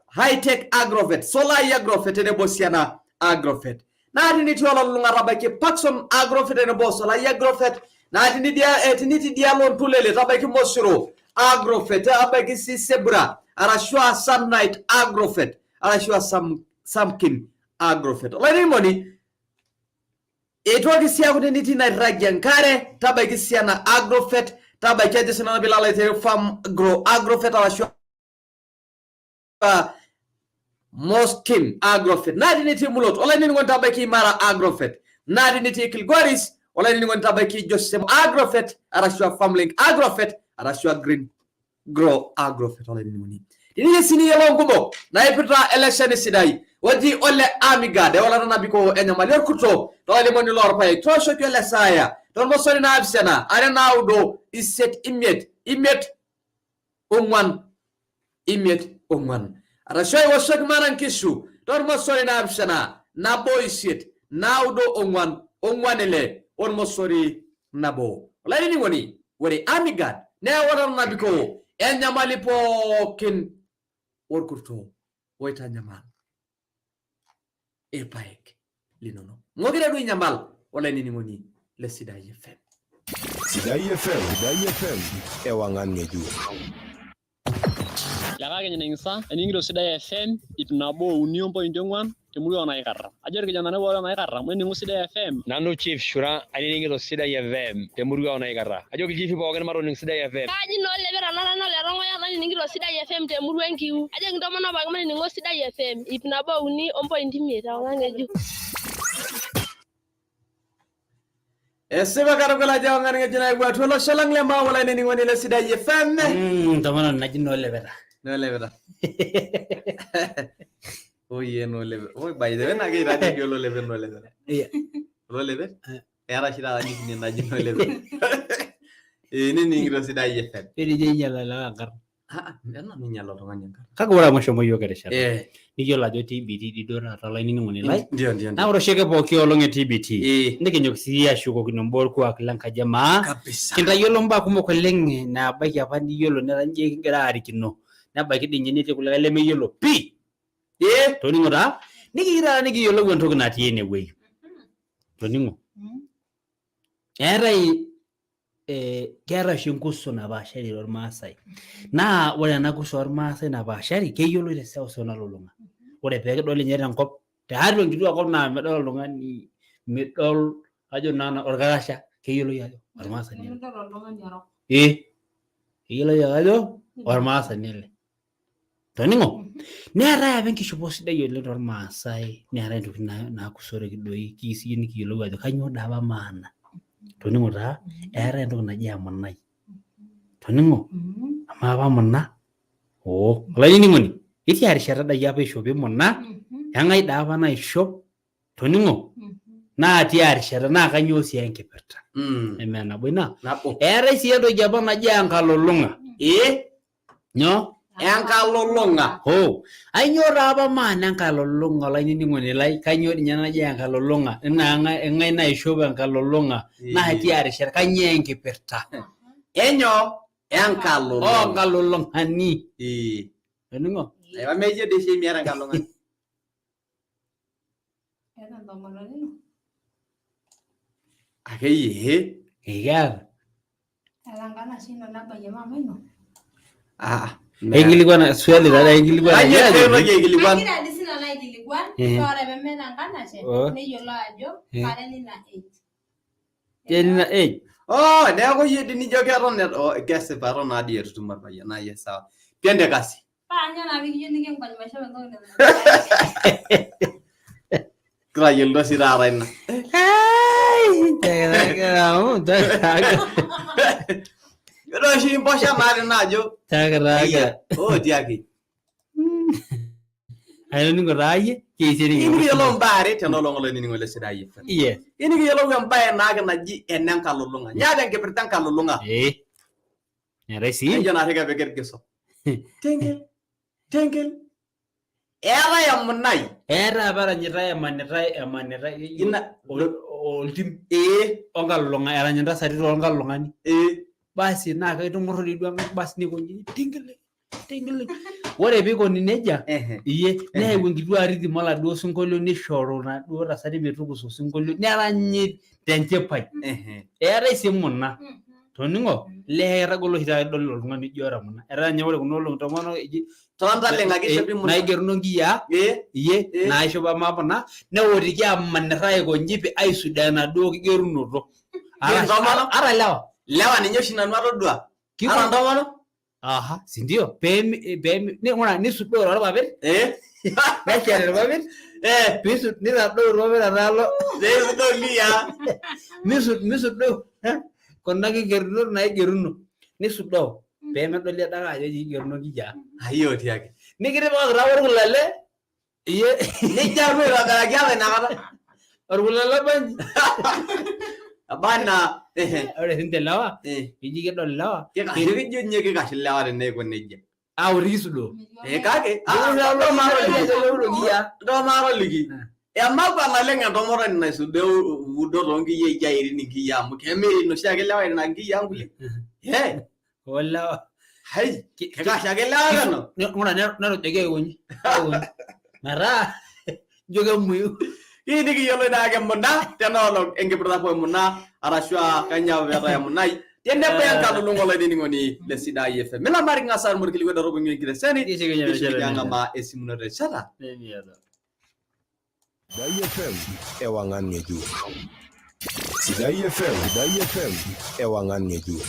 high tech agrofet solar agrofet ne bosiana agrofet nadi ni tolo lunga rabake pakson agrofet ne bosola agrofet nadi ni dia etniti dia lon tulele rabake mosiro agrofet abake si sebra arashwa sunlight agrofet arashwa samkin agrofet lani moni etwagi siya kutenditi na rajankare tabaki siya na agrofet tabaki aje sana bilala ite farm grow agrofet arashwa moskim agrofet nadi niti mulot ola nini ngon tabaki mara agrofet nadi niti kilgoris ola nini ngon tabaki josem agrofet arashwa farmlink agrofet arashwa green grow agrofet ola nini moni ini sini yelo ngubo na ipitra election sidai wadi ole amigade wala na biko enyamali orkuto to ale moni lor pay to shoki le saya don mo sori na absena are naudo iset imet umwan arashoy wasok maran kisu don mo sori na absena na boy sit naudo umwan ele on mo sori nabo wala ni woni wori amigad ne wala na biko enyamali pokin orkuto woita nyamal epaek linono ngogire du nyamal wala nini ngoni le Sidai FM ewangan ngeju Yakake nyiningisa eningiro Sidai FM itnabo union point ngwan temuri ona ikarra ajor kijana wala na ikarra mweningu Sidai FM nanu chief shura eningiro Sidai FM temuri ona ikarra ajor chief bogen maro ning Sidai FM kaji no lebera nana le rongo ya eningiro Sidai FM temuri enkiu ajor ndomono ba mweningu Sidai FM itnabo uni point mieta wangeju Eseba karabela jawangan ngejina igwa tulo shalang lemba wala nini ngoni le Sidai FM tamana najino lebera Oye no lebe. Oye by the way na ke radio yo lo lebe no lebe. Iya. Lo lebe? Era shira ni najino lebe. Ini ningiro Sidai FM. Ini je la kar. Nana ninyalo tonganya kar. Kaga wala mo shomo yo kare shara. Ni yo la jo TBT di dora rala ini ngoni lai. Ndio. Na ro sheke po kio longe TBT. Ndike nyoksi shuko kinombor kwa kilanka jamaa. Kabisa. Kinda yolo mba kumo kwelenge na baki apandi yolo na nje ngara ari kino. Na baki dinyenete kulele me yolo pi. Toningo da niki yolo gonto na tiene we toningo kera shinkuso na bashari lor masai na wala na kusor masai na bashari ke yolo ile sawo sona lolunga wala pege dole nyera ngop te hado ngidu akol na medol longa ni medol ajo nana orgasha ke yolo yalo or masai ni yolo yalo or masai ni toningo nera ya benki shupo Sidai yole dor masai nera ndu na kusore kidoi kisi ni kilo wajo kanyo daba mana toningo ra era ndu na jama nai toningo ama ba monna la ni ngoni iti ari sharada yabe shobe monna yangai daba na shop toningo na ti ari sharada na kanyo si yanke perta emena buina era si ndo jaba na janga lolunga nyo Yankalolonga. Anyora ba man yankalolonga la nini ngone lai kanyo nyana yankalolonga na ngai na ishoba yankalolonga na hatiari shar kanyenke perta. Enyo yankalolonga. Kalolonga ni. Enungo. Eba meje de shi miara kalolonga. Era ndomono nino. Akeye. Egar. Alangana sino na baye mama ino. Engilikuwa swali dada engilikuwa engilikuwa akira disina na engilikuwa sore bemena ngana she ne yolo ajo kare ni na 8 yeni na 8 Oh, neeku yedi nijo keton kesipa eton naa dii etutum orpayian. Naa yes, sawa. Twende kasi. Paanya na bikijo nikinkony maisha entoki nabo. Kitayioloito sii taata ina. Ore oshi imposha naati naajo. Oh, tiaki. Ayoningo taayie keiseri. Inikiyiolou mbaa are tenolong olainining'o le Sidai FM. Yes. Inikiyiolou embaye naake naji enenkalulung'a. Nyaata enkipirta enkalulung'a. Neetai sii. Enjo naarri kepik irgiso. Tenkel. Eetai emunai. Eetai apa eranyitai emanitai ina oltim onkalulung'a eranyita sati toonkalulung'ani. Basi naa kaitong'orrori duo basi nikonji tingili. Ore piikoni nejia iye neyau enkituaa ritim oladuo sinkolio nishoru naduo tasati metukuso sinkolio neranyi tenchipai. Eetai sii muna. Toning'o lee etagolo oshi taata idol oltung'ani ijo eramuna. Etaa ninye ore kuna olong'i tomono eji tontaleng'aki ishopi muna naigeruno nkiyiaa iye naishopo amapuna neotiki amanirr aikonji aisudaa enaduo kigerunoto. Ara lewa ninye oshi nanu atodua. Ara ntomono? Aha, si ndio? Ng'ura nisudoo toorpapit. Neshet irpapit. Nitadou irpapit ataalo. Nisudoo nkiyiaa. Nisudoo. Kuna kigerunot naigeruno. Nisudoo. Peemedoli adake ajo kigeruno nkiyiaa. Ayio tiaki. Nikitipikaki taa orkulale. Iye. Nijia duo aitobiraki apa inakata. Orkulale banji. Abana. Ore sinche lewa. Iji kedol lewa. Kijo nye kikash lewa teneiko nejia. Ore kisudoo. Kake. Ntomaroliki. Emakwa naleng entomononi naisudoo udot toonkiyiaa ijairi nkiyiaa amu kemiri noshiake lewa ina nkiyiaa nkulie. Olewa. Hai. Kikash ake lewa kano. Ng'ura nerojoki aikonyi. Metaa ijo kemuyu. Nikiyiolou naake muna tenolong enkipirta po emuna arashu kanyoo peetai emunai tenebo enkalulung'a olainining'oni le Sidai FM. Milamari ng'asa irmorkilikuai dorropu ing'ua enkiteseni kishang'amaa esimunoto erishata. Sidai FM ewang'an ng'ejuk. Sidai FM ewang'an ng'ejuk.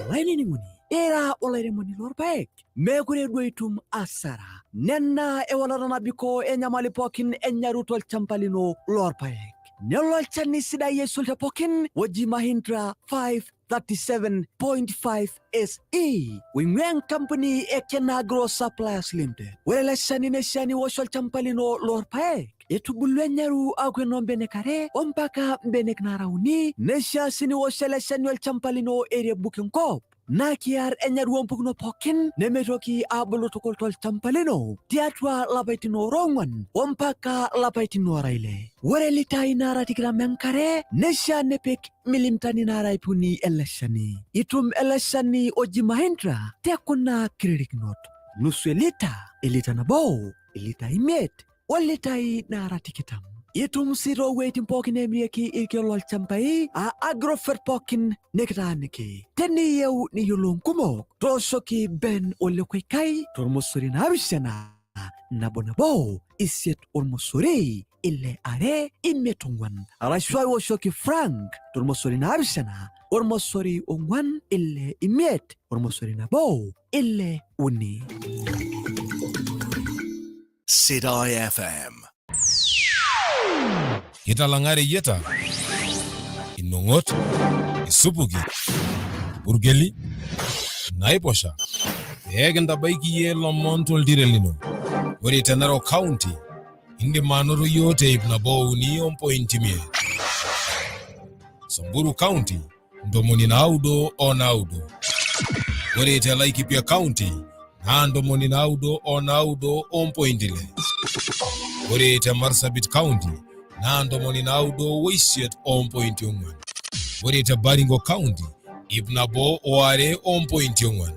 Olainining'oni era olairemoni lorpaek meekure duo itum asara nena ewalata nabikoo enyamali pookin enyaru tolchamba lino lorpaek nelo olchani sidai aisul te pookin oji Mahindra 537.5 SE oing'ua enkampuni e Kena Agro Suppliers Limited. Ore ele shani neishaa niwosh olchamba lino lorpaek etubulua enyaru aaku enombenek are ompaka mbenek nara uni neishaa sii niwosh ele shani olchamba lino erebuk enkop naa kiar enyaru ompukunot pookin nemeitoki aabulu tukul tolchamba lino tiatua lapaitin ong'wan ompaka lapaitin ile. Ore litai nara 20 enkare neishaa nipik milimitani nara 100 ele shani. Itum ele shani oji Mahindra tekuna kiririkinot nusu elita nabo, elita 5 olitai nara 20. Itum sii toowueitin pookin neemirieki irkeek lolchambai Agrovet pookin nikitaaniki. Teniyieu niyiolou nkumok tooshoki Ben Ole Koikai tormosori 7 isiet ormosori 225 arashu iwoshoki Frank tormosori 7 ormosori 4 ormosori 1 Sidai FM. Italang'are yeta, inong'ot, isupuki, urgeli, naiposha, ekintabaiki yie lomon toltire lino. Ore te Narok County, indim anoto yio teip 1.5. Samburu County, 99.9. Ore te Laikipia County, 99.9. Ore te Marsabit County, 99.1. Ore te Baringo County, 102.4.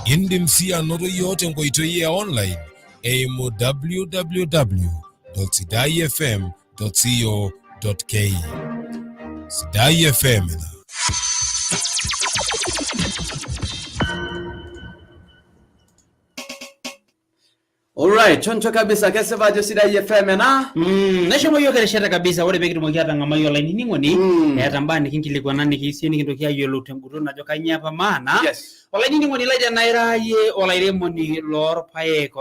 Indim sii anoto yio tenkoitoi online eimu www.sidaifm.co.ke. Sidai FM. Alright. Alright, choncho kabisa kesipa ajo sidai FM ena. Neshomo yiok erishata kabisa ore pekitumoki atang'amai olainining'oni eeta mbaa nikinkilikuana nikiisie nikintoki ayiolou tenguton ajo kanyioo apa maana. Olainining'oni lai tenaira yie olairemoni loorpaek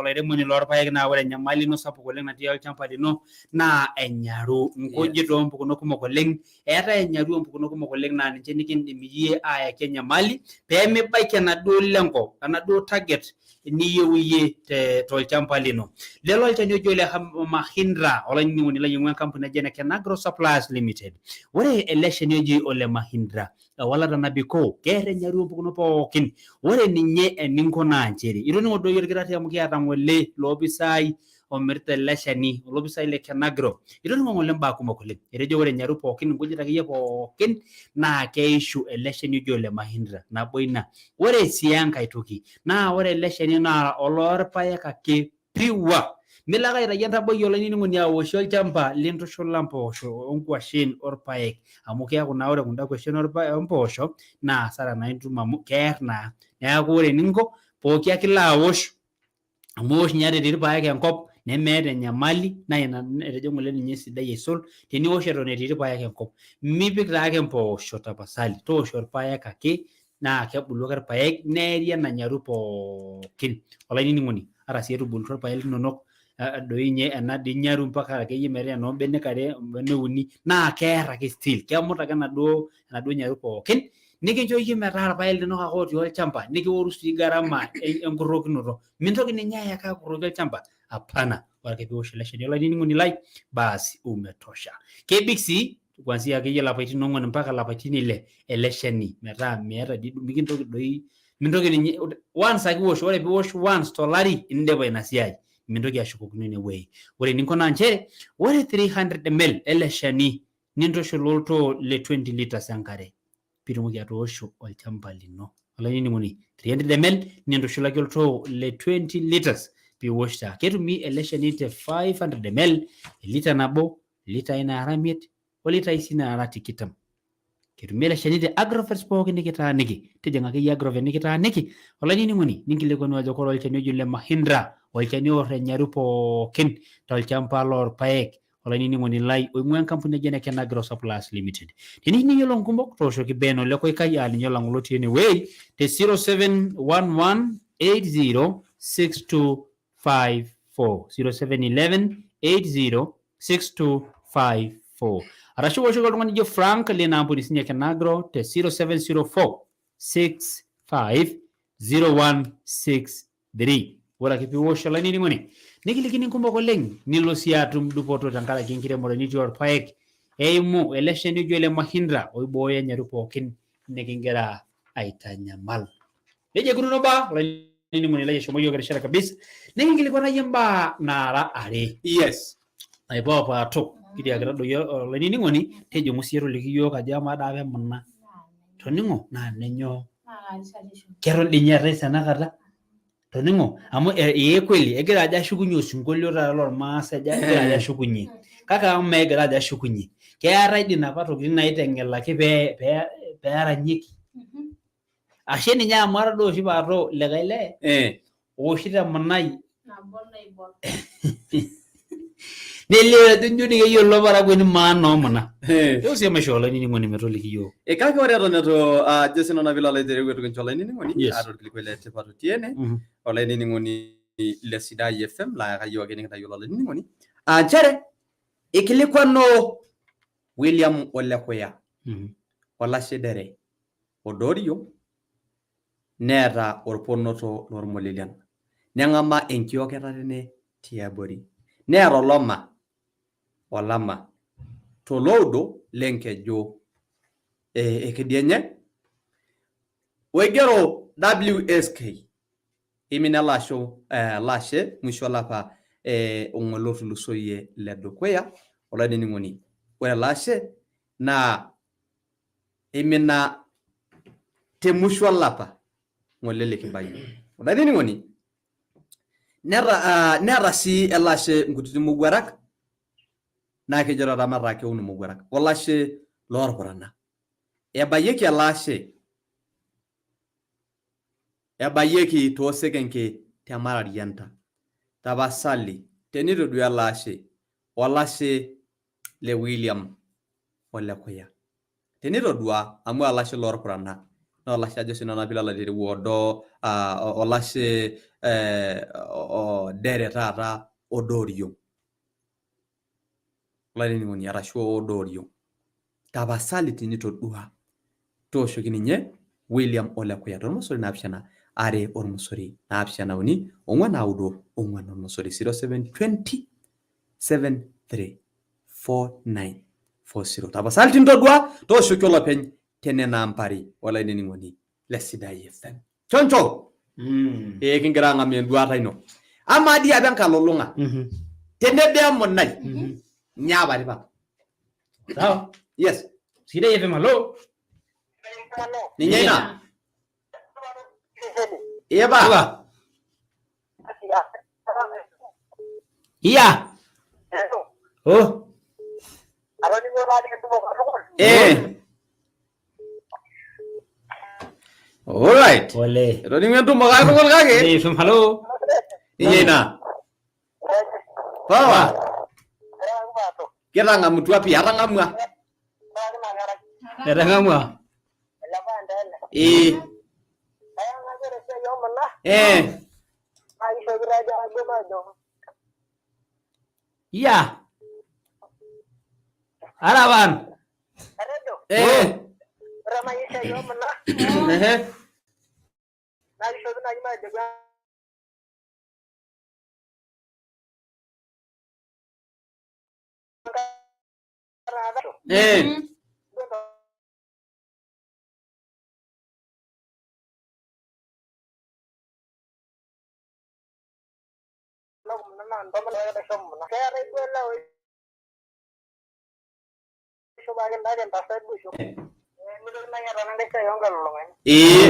naa ore enyamali ino sapuk oleng natii olchamba lino naa enyaru nkujit oompukunot kumok oleng. Eetai enyaru oompukunot kumok oleng naa ninche nikindim yie ayaki enyamali peemibaiki enaduo lengo enaduo target niyieu yie tolchamba lino. Lelo olchani ojo le Mahindra olainining'oni lai ing'ua enkampuni naji ene Kenagro Suppliers Limited. Ore ele shani oji ole Mahindra ewalata nabikoo keeta enyaru oompukunot pookin. Ore ninye eninko naa nchere itoning'o doi orkitarri amu kiata ng'ole loopisai omirita ele shani olopisai le Kenagro. Itoning'o ng'ole mbaa kumok oleng. Etejo ore enyaru pookin nkujit akeyie pookin naa keishu ele shani oji ole Mahindra. Nabo ina. Ore sii enkae toki naa ore ele shani naa oloorpaek ake pure. Milo ake aitayu entaboi olainining'oni awoshie olchamba lintushula mpoosho onkwashen orpaek amu keeku naa ore kunda kwashen ompoosho naa hasara naa itum amu keer naa. Neeku ore eninko pooki ake ilo awosh amu iwosh ninye ata etii irpaek enkop nemeeta enyamali naa ina etejo ng'ole ninye esidai aisul teniwosh eton etii irpaek enkop. Mipik taake mpoosho tapasali toosho irpaek ake naa kebulu ake irpaek neeri ena nyaru pookin. Olainining'oni ata sii etubulutua irpaek linonok doi nye ena dii nyaru mpaka akeyie metaa enoombenek are mbenek uni naa keer ake still kemut ake enaduo nyaru pookin nikincho yie metaa irpaek linonok ake otii olchamba nikiworu sii gharama enkurrokinoto. Mintoki ninye ayaka akurroki olchamba. Hapana. Ore ake piwosh ele shani olainining'oni lai basi umetosha. Kebik sii kuanzia akeyie lapaitin 4 mpaka lapaitin 6 ele shani metaa meeta mikintoki doi mintoki ninye once ake iwosh. Ore piwosh once tolari indipa ina siai. Mintoki ashukokino inewueji. Ore eninko naa nchere ore 300 ml ele shani nintushul oltoo le 20 liters enkare piitumoki atoosho olchamba lino. Olainining'oni 300 ml nintushulaki oltoo le 20 liters piiwosh taa. Ketumi ele shani te 500 ml elita nabo, litai naara 5 olitai sii naara 20. Ketumi ele shani te Agrovet pookin nikitaaniki. Tijing'a akeyie Agrovet nikitaaniki. Olainining'oni ninkilikuanu ajo kore olchani oji le Mahindra olchani oor enyaru pookin tolchamba loorpaek. Olainining'oni lai oing'ua enkampuni naji ene Kenagro Suppliers Limited. Teniyieu niyiolou nkumok tooshoki Ben Ole Koikai aa ninye olang'ole otii enewueji te 0711806254 0711806254 arashu woshoki oltung'ani ojo Frank lina ampuni sinye Kenagro te 0704650163. Ore ake piiwosh olainining'oni nikilikini nkumok oleng nilo sii atum dupoto tenkaraki enkiremore nitii orpaek eimu ele shani oji ole Mahindra oibooyo enyaru pookin nikingira aitanyamal. Nejia ikununo mbaa olainining'oni lai eshomo yiok erishata kabisa nikinkilikuana yie mbaa naara are. Yes. Naipoopato kitiakita doi olainining'oni tejing'u siyie toliki yiok ajo amaa daa pemuna. Toning'o naa nenyoo. Keton dii ninye taisere enakata. Toning'o amu kweli egira ajo ashukunye osinkolio taata lormaasai egira ajo ashukunye. Kake amu megira ajo ashukunye. Keetai dii napa tokitin naiteng'elaki peeranyieki. Ashe ninye amu atadua oshi paato likae lee owoshito emunai nabo naibor. Nelio ajo injo nikiyiolo parakwoni maana omuna. Yo sii maisho olainining'oni metoliki yiok. Kake ore eton itu ajo sinanu piilo aitereu etu kincho olainining'oni aata orkilikwai le tipat otii ene olainining'oni le Sidai FM laayaka yiok ake nikitayiolo olainining'oni nchere ikilikwano William Ole Kuya olashe Dere Odorio neeta orponoto lormolelian neng'ama enkioketa tene tiabori neeta olama toloudo lenkeju ekedienye oigero WSK imina lashe mwisho olapa ong'ole otulusoyie ledukuya olainining'oni. Ore lashe naa imina te mwisho olapa ng'ole likibayu. Olainining'oni neeta sii elashe nkutiti mowuarak naa kejo taata mataa keun imowuarak olashe loorpurana. Ebayieki elashe ebayieki toosekenke te Mararianta tapasali tenitodua olashe le William Ole Kuya tenitodua amu olashe lorpurana na olashe ajo sinana pila la wodo olashe dere tata odorio lainingoni arashu odorio tapasali tenitodua tooshoki ninye William Ole Kuya tormosori naapishana are ormosori naapishana uni ong'wan naudo ong'wan ormosori 0720 734940 tapasali tenitodua tooshoki olopeny tenena ampari olainining'oni le Sidai FM choncho kingira ang'amie enduata ino ama dii apa enkalulung'a tenedemo nai nyaba tipa sawa yes Sidai FM halo ninye ina Eba iya oh alright ole rodi ngentu maga ko kage Sidai FM halo ninye ina Pawa Kiranga mtu wapi arangamwa Erangamwa iya Araban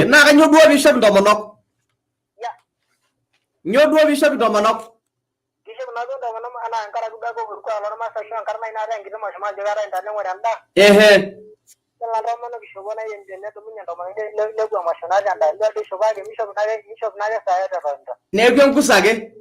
na kanyo duo bishop ndomonok nyoduo bishop ndomonok Negwe nkusage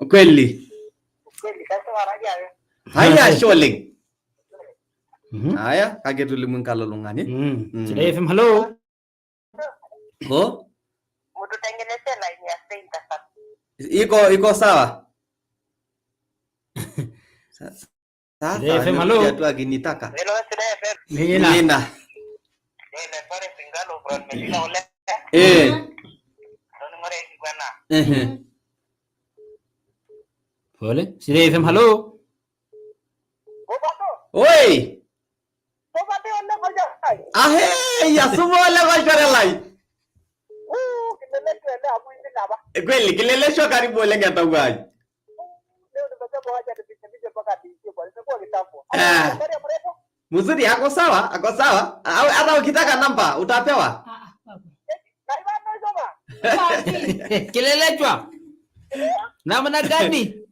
kweli haya sholing haya kage tulimu nkalolungani Sidai FM halo ko iko sawa Sidai FM halo tu aginitaka Nina Ole Sidai FM halo oi ahe ya sumole basharelai kweli kileleshwa karibu ole ngatawai mzuri ako sawa hata ukitaka namba utapewa kilelechwa namna gani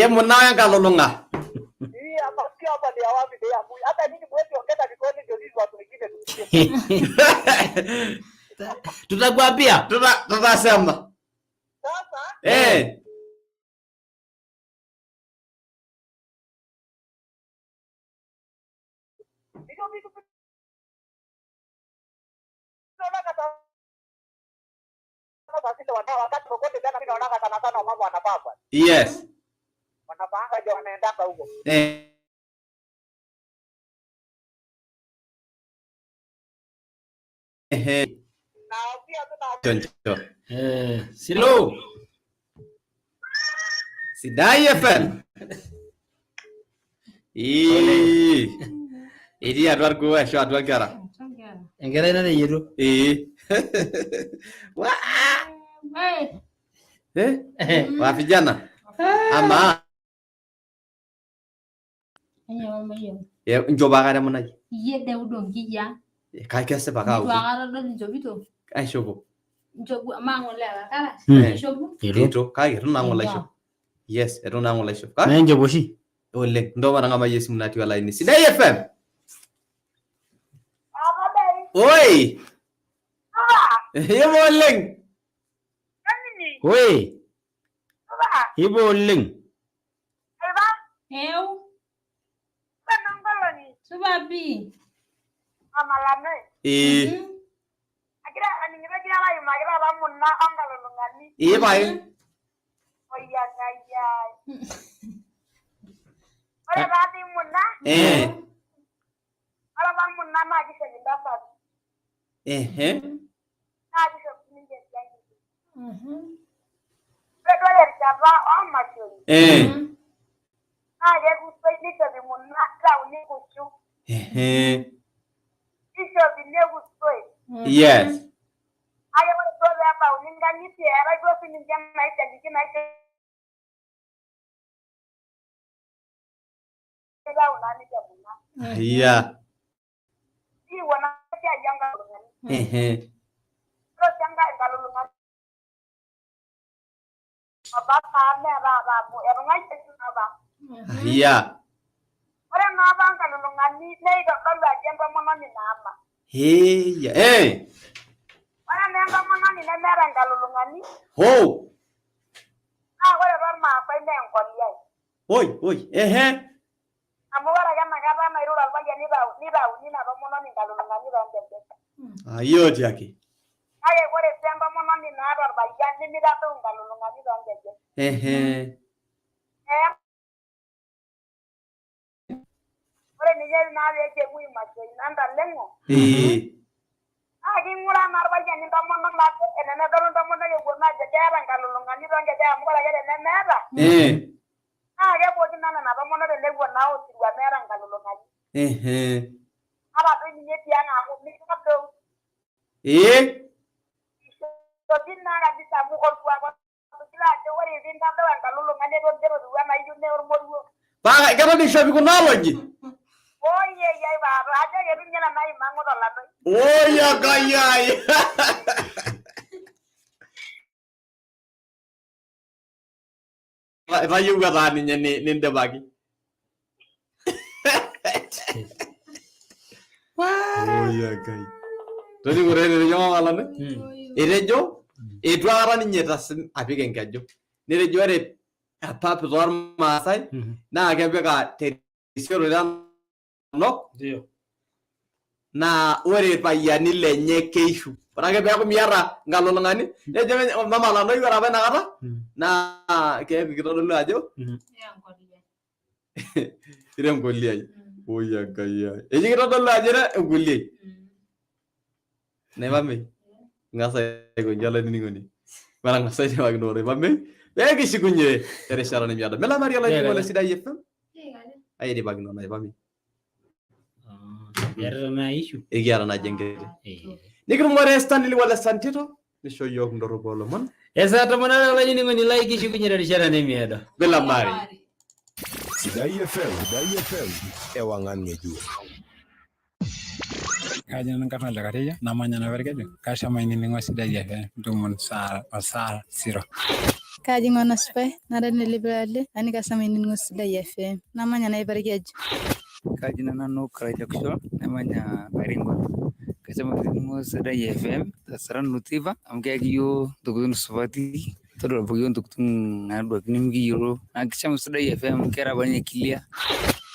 muna yang kalolonga tutakwambia tutasema yes Silo Sidai FM Idi adwar go asho adwar gara engera ina yeru Wa vijana. Ama. Ya njoba kada munaji. Iya deh udah gija. Kai kese baka Itu akar udah njobito. Ai shogo. Njobu mangola kala. Shobu. Ito kai runa ngola shogo. Yes, runa ngola shogo. Na njobo shi. Ole ndo wana ngama Yesu mnati wala ini. Sidai FM. Oi. Ibo leng. Oi. Ibo leng. Eu. Subabi. Amalane. Akira aningira kira la imagira la munna angalo lungani. Iya pai. Oh iya kaya. Ora bati munna? Ora bang munna ma di sini dapat. Na di sini jadi. Pero ya estaba on macho. Ah, ya gusto ni que de munna ka uni kuchu. Iso bine gusto. Yes. Aya mo to ya pa uni ngani ti era go sini jam na ita di na ita. Ela unani ya munna. Iya. Ni wana ya yanga lungani. Terus yanga ngalo lungani. Apa kame ba mo ya ngai itu apa. Iya. Ora na ba ngalo lungani nei do kan ba jemba mo ni nama. Iya. Ora na ba mo ni na mera ngalo lungani. Ho. Ora ba ma pa ne ngoliai. Oi. Amo ora ga magaba mai rura ba ya ni ba ni na ba mo ni ngalo lungani ba ndete. Ayo jaki. Aya ora jemba mo ni na ba ya ni da to ngalo lungani ba ndete. Ore ni yel na le ke mui ma ke nanda lengo. Agi mura mar ba yani ta mon na ko ene na do ndo mon na ke gurna je jara ngalo lungani do nge ja mo la ke ne mera. Age bo ki nana na ba mon na le gurna o ti wa mera ngalo lungani. Aba do ni ye ti ana ko mi ka do. To din na ga di ta mu ko tuwa ko. Kila je wori din ta do ngalo lungani do jero do na yu ne or mo. Ba ga ni shabi ko naloji. Oye, ya iba, aja que viene la mai mango do la noi. Oya gayai. Vai juga tani ni ndebagi. Oya gai. Tadi gore ni yo ala ne. Irejo, itu ara ni nyeta apike nkajo. Ni rejo are apa pedor masai. Na ga bega te isero dan no ndio na ore payani lenye keishu parake be ko miara ngalo ngani e jeme mama la no yora bana kata na ke bi to lo ajo irem golli oya gaya e jigi to lo ajo re golli ne mamme ngasa ko jala ni ngoni mala ngasa ni wag no re mamme be gi sigunye tere sara ni miada mela maria la ni wala sida yefam ay di bag no na mamme Yara na issue. Yara na jengete. Nikru more stanley wala santito. Ni show yok ndoro bolo mon. Esa to mona la nyini ngoni like issue kunyera rishara ne miedo. Bella mari. Sidai FM. Ewangan ngeju. Kaja nang karna lagareja namanya na vergejo. Kasha maini ningo Sidai FM. Dumun sar siro. Kaji ngona spe nada ne liberale ani kasa maini ningo Sidai FM. Namanya na vergejo. Kaji nana no krajaksho namanya Baringo kasema ningo Sidai FM tasran nutiva amke giyo dugudun subati todo bugiyon dugtun nado kinimgi yoro akisema Sidai FM kera banye kilia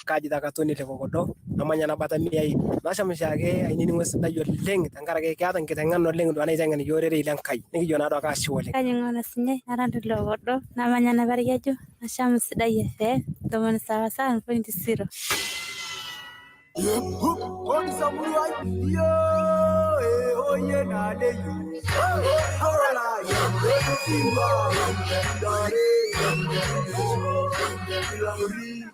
kaji takatoni te kokodo namanya nabata mi ay masha mshage ay ningo Sidai yo leng tangara ke katan ketangan no leng do anay tangan yore re lankai ngi jona do ka shole kaji ngona sinye arandu logodo namanya na Barigejo masha Sidai FM domon sawa 0.0 Oni samurai yo oye na le yo hola yo simba dare ilanguri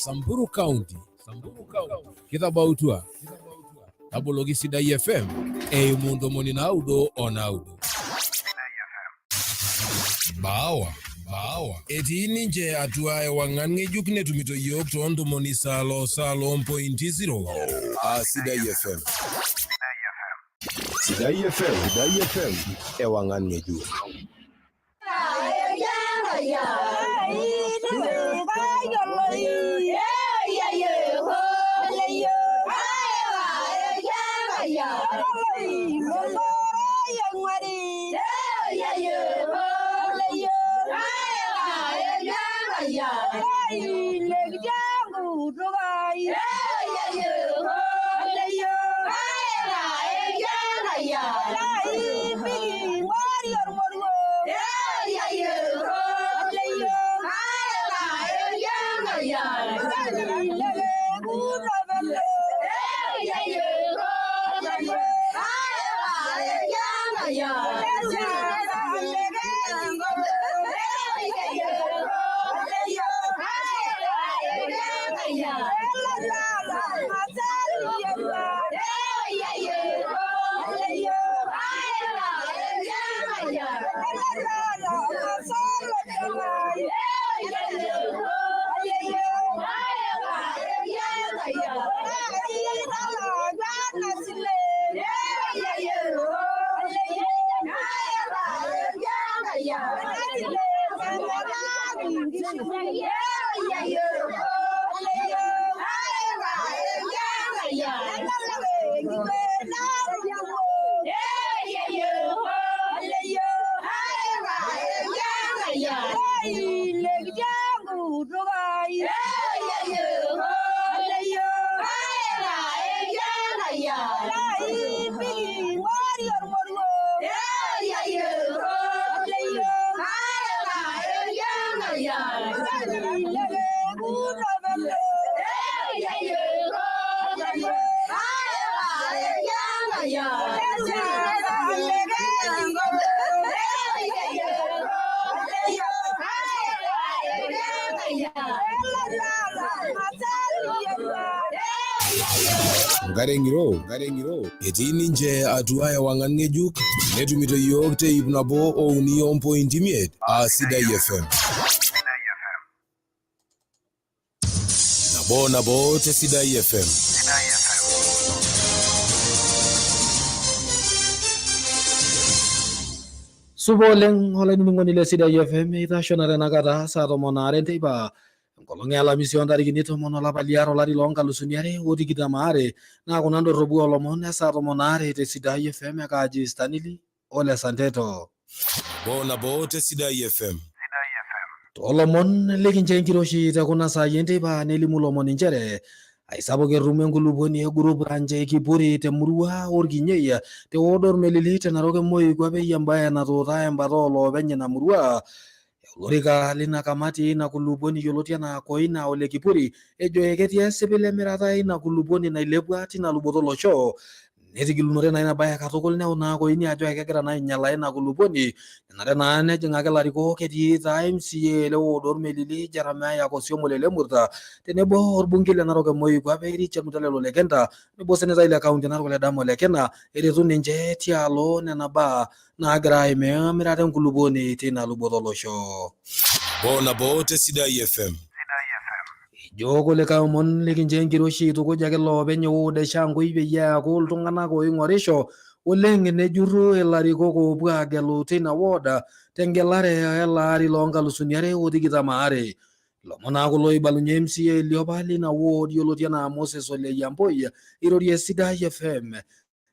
Samburu County. Kitabautua. Tabologi Sidai FM. Mundo moni naudo onaudo. Bawa. Eti ninje atua ewangan ngejuk netumito yok tondo moni salo 0.0. Sidai FM. Sidai FM. Ewangan ngejuk. Garengiro. Eti ninje atua ewangan ngejuk netumito yok teip nabo ouni 1.5. Sidai FM. Nabo te Sidai FM. Suboleng oleh ningoni le Sidai FM ita shonare nagada sa romonare teiba kolongia la mission dari gini to mono la baliaro la rilonga lusuniare odi kita mare na kunando robu olomone sa romonare te Sidai FM ka ajistanili ole santeto bona bote Sidai FM. Olomon lekin jenkiroshi ta kuna sa yente ba nelimu lomon njere aisabo ke rumengulu boni group ranje kipuri te murua orginyeya te odor melilite na roke moyi kwabe yambaya na tota embaro lo benye na murua lorika lina kamati na kuluboni yolotia na koina ole kipuri ejo eketia sepele mirata ina kuluboni na ilebwa tina lubotolo show netigilunore na ina baya katokol ne ona koini ajo ekekera na nyala ina kuluboni nare na ne jingake lariko keti times ye le odor melili jarama ya kosio molele murta tenebo orbungile na roke moyi kwa be richa mutalelo legenda ne bosene za ile account na roke damo lekena erezu ninje tialo ne na ba na agrai me mirata kuluboni tina lubotolo show bona bote Sidai FM. Jogo le ka mon le kinjengiro shi to ko jage lo benyo de shango ibe ya ko tungana ko ingoresho oleng ne juru elari ko bwa gelo tina woda tengelare elari longa lusuniare odi gitamare lo mona ko lo ibalu nyemsi liobali na wodi yolo tina Moses ole yamboya irori Sidai FM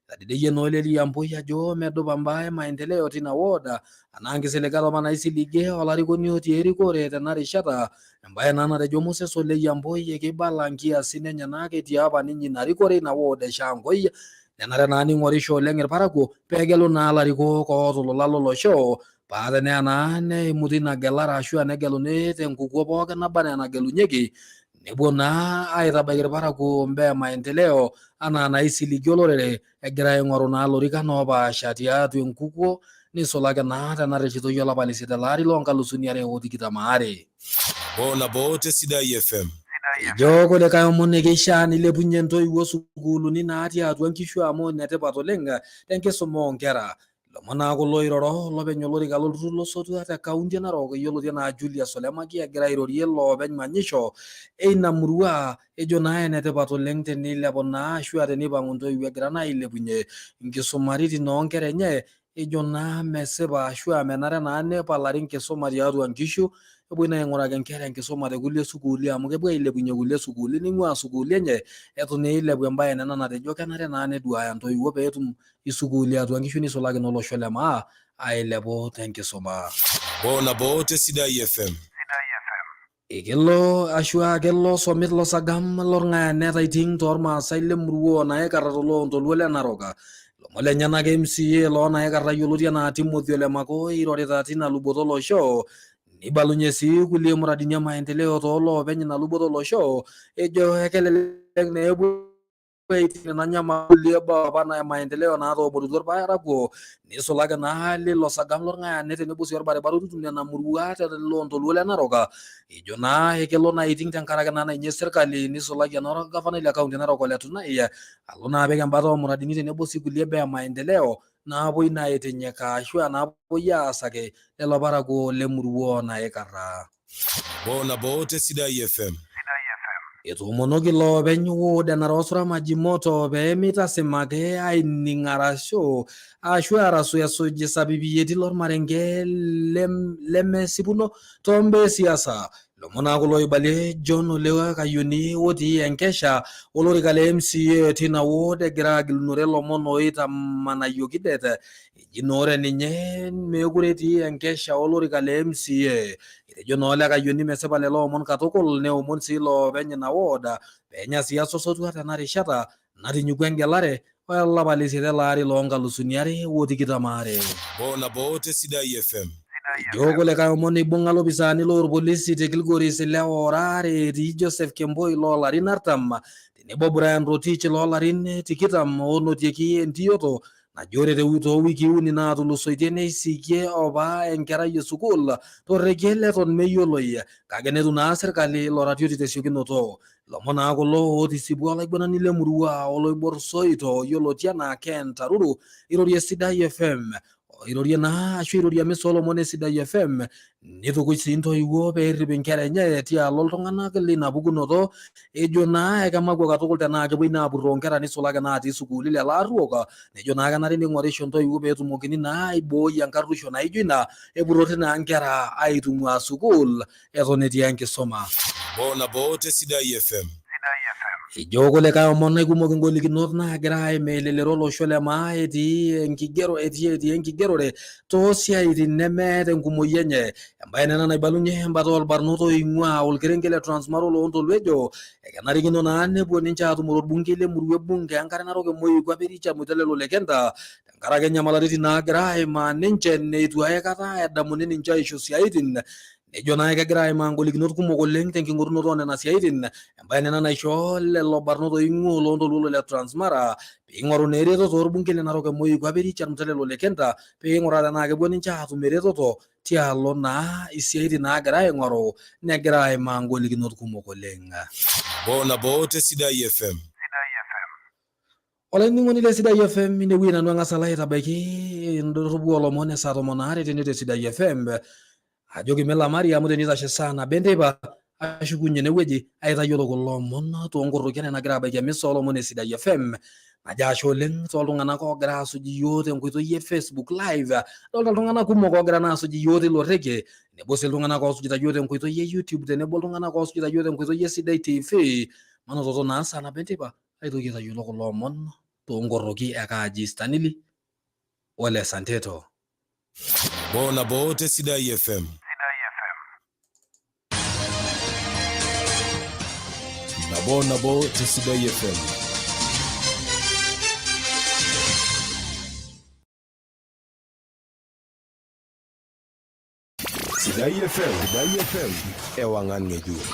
Adide no le yamboya jo medo bambaye maendeleo tina woda anangisele kalo mana isi lige olari ko nyoti eri ko re tanari shata ambaye nana de Moses ole yamboye ke balangia sinenya nake tiaba ninyi narikore na woda shangoya nenare nani ngorisho lenger parago pegelo na alari ko to lalo show Pada ne anane mudina gelara shua ne gelune tenkuko boga na bana na gelunyeki nebona aira bagir parago mbe maendeleo ana anaisi ligiolore egira ngoro na lorika no ba shatia tu nkuko ni solaga na ta na rechito yola balisita lari longa lusuniare odi kitamare bona bote Sidai FM. Ijo le kayo mone keisha nilepunye ntoiwuo sukuuluni natii atua nkishu amu enetipat oleng tenkisuma oonkera. Lomon naa kulo oiroro olopeny olorika lolturrur losotua te kaunti e Narok yioloti enaa Julius Olemaki egira airorie loopeny manyisho eina murua ejo naa enetipat oleng tenilepu naa ashu tenipang'u ntoiwuo egira naa ailepunye nkisumaritin oonkera enye ejo naa mesipa ashu menare naa nepalari nkisuma tiatua nkishu epuoi naa aing'uraki nkera enkisuma te kulie sukuuli amu kepuo ailepunye kulie sukuuli ning'ua sukuuli enye etu naa ilepu embaye nena natejo kenare naa neduaya ntoiwuo peetum isukuuli atua nkishu nisulaki nolosho le maa ailepu tenkisuma. Nabo te Sidai FM. Kelo ashua kelo somit losagam lorng'ayanet aiting tormaasai lemurua naikarra toloontoluo le Narok. Lomon lenyenak MCA loonaikarra yioloti enaa Timothy Ole Mako irorita tina luboto olosho nibalunye sii kulie muradini e maendeleo tooloopeny ina luboto olosho ejo ekelelek naa epuo nena nyamali apa na maendeleo naatoomorutua irparakuo nisulaki naa lilo sagam lorng'ayanet tenebo sii orbaribara oitutum nena murua teloontoluo le Narok ejo naa ekelo naa aiting tenkaraki naa nainye serkali nisulaki ena orgavanai le kaunti Narok Ole Tunai alo naa apik embata omuradini tenebo sii kulie baa e maendeleo naapuoi naa aitinyika ashu naapuoi aasaki lelo parakuo lemurua naikarra. Nabo te Sidai FM. Etoomonoki loopeny ward enarosura Majimoto peemitasimaki aining' ashu arasu esuj isapipiyieti lormarenge lemesipuno tombaa esiasa. Lomon naa kulo oibalie John Ole Kayioni otii enkesha olorika le MCA tina ward egira agilunore lomon oitamanayioki det eji naa ore ninye meekure etii enkesha olorika le MCA. Etejo naa Ole Kayioni mesipa lelo omon katukul neomon sii loopeny ina ward peenya siasa osotua tena rishata natinyikua engelare olapa lesiet ele ari loo2022. Nabo te Sidai FM. Ijo kulikae omon ibung'a lopisaani loorpolisi te Kilgoris leorare etii Joseph Kemboi loolarin 40 tenebo Brian Rotich loolarin 20 oonotieki entioto najo ore toowikii uni naatulusoitie neisikie opa enkerai esukuul torrekie leton meyioloi kake netu naa serkali ilo ratioti tesiokinoto. Lomon naa kulo ootisipua olaiguanani lemurua oloibor soito yioloti enaa Ken Taruru irorie Sidai FM irorie naa ashu irorie misa olomon Sidai FM nitukuj sii ntoiwuo peerrip inkera enye tialo iltung'anak lina pukunoto ejo naa ekemaku katukul tenaa kepuoi naa apurroo nkera nisulaki natii sukuuli lelo arruok nejo naa kenare neing'orisho ntoiwuo peetumokini naa aibooi enkarruisho naijo ina epurrori naa nkera aitung'ua sukuul eton etii enkisuma. Nabo te Sidai FM. Ijo kulikae omon kumok ingolikinot naagira aimaa elelero olosho le maa etii enkigerore toosiaitin nemeeta enkumoki enye. Embaye nena naibalunye embata orbarnot oing'ua orkerenket le Transmara oloontoluo ejo ekenarikino naa nepuo ninche aatumore orbungei lemurua ebunge enkare Narok Moi Richard Mutelelo Lekenta tenkaraki nyamalaritin naagira aimaa ninche neitu aikata edamuni ninche aisho siaitin. Ejo naa kegira aimaa ngolikinot kumok oleng tenking'orunoto onena siaitin embaye nena naisho lelo barnot oing'ua oloontoluo le Transmara peing'oru naa eretoto orbungei le Narok Moi Richard Mutelelo Lekenta peing'uraa tenaa kepuo ninche aatum eretoto tialo naa isiaitin naagira aing'oru negira aimaa ngolikinot kumok oleng. Nabo te Sidai FM. Olainining'oni le Sidai FM inewueji nanu ang'as alo aitabaiki endorropu olomon esaa 12 tene te Sidai FM ajoki melamari amu tenitashe saa nabo enteipa ashukunye enewueji aitayiolo kulo omon toonkorroki nagira abaiki emisa olomon Sidai FM najo ashe oleng tooltung'anak oogira aasuj iyiok tenkoitoi e Facebook live adolta iltung'anak kumok oogira naa aasuj iyiok tilo rekie tenebo sii iltung'anak oosujita iyiok tenkoitoi e YouTube tenebo iltung'anak oosujita iyiok tenkoitoi e Sidai TV manototo naa saa nabo enteipa aitoki aitayiolo kulo omon toonkorroki ekaaji Stanley Ole Santeto. Nabo te Sidai FM. Nabo te Sidai FM. Sidai FM. Ewangan ng'ejuk.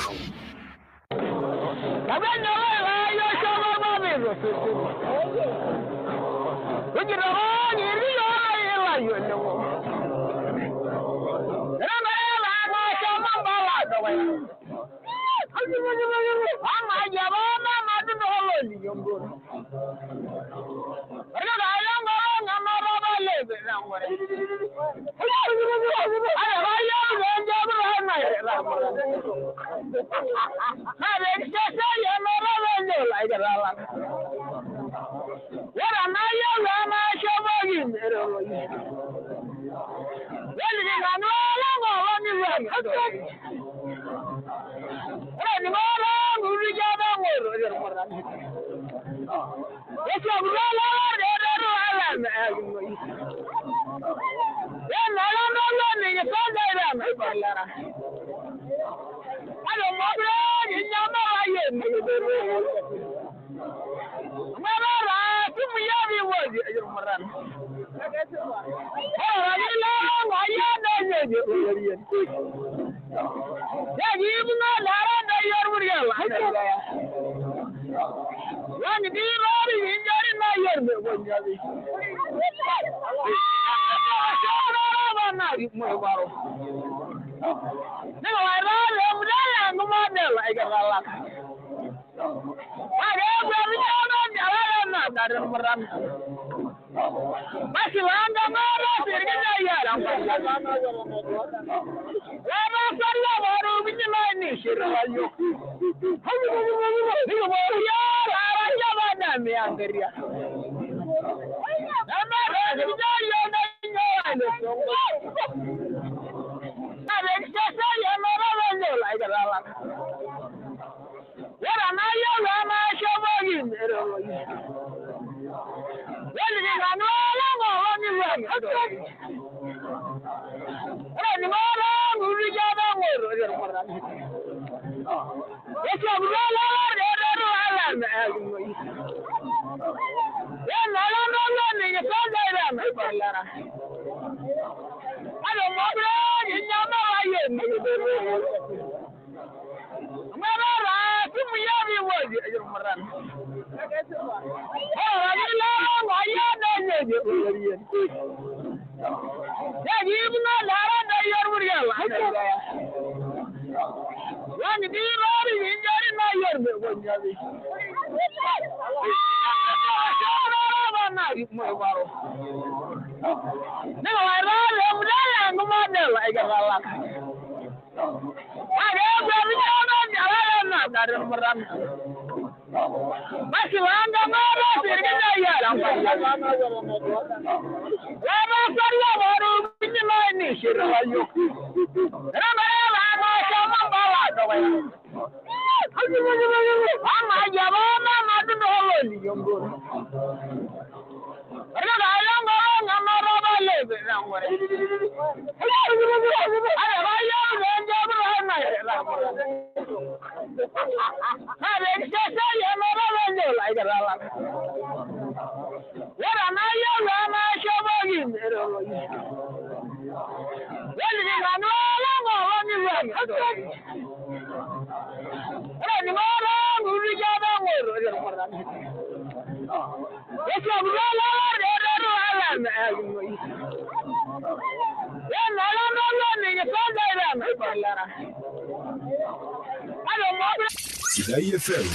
Sidai FM,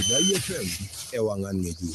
ewangan ngeju.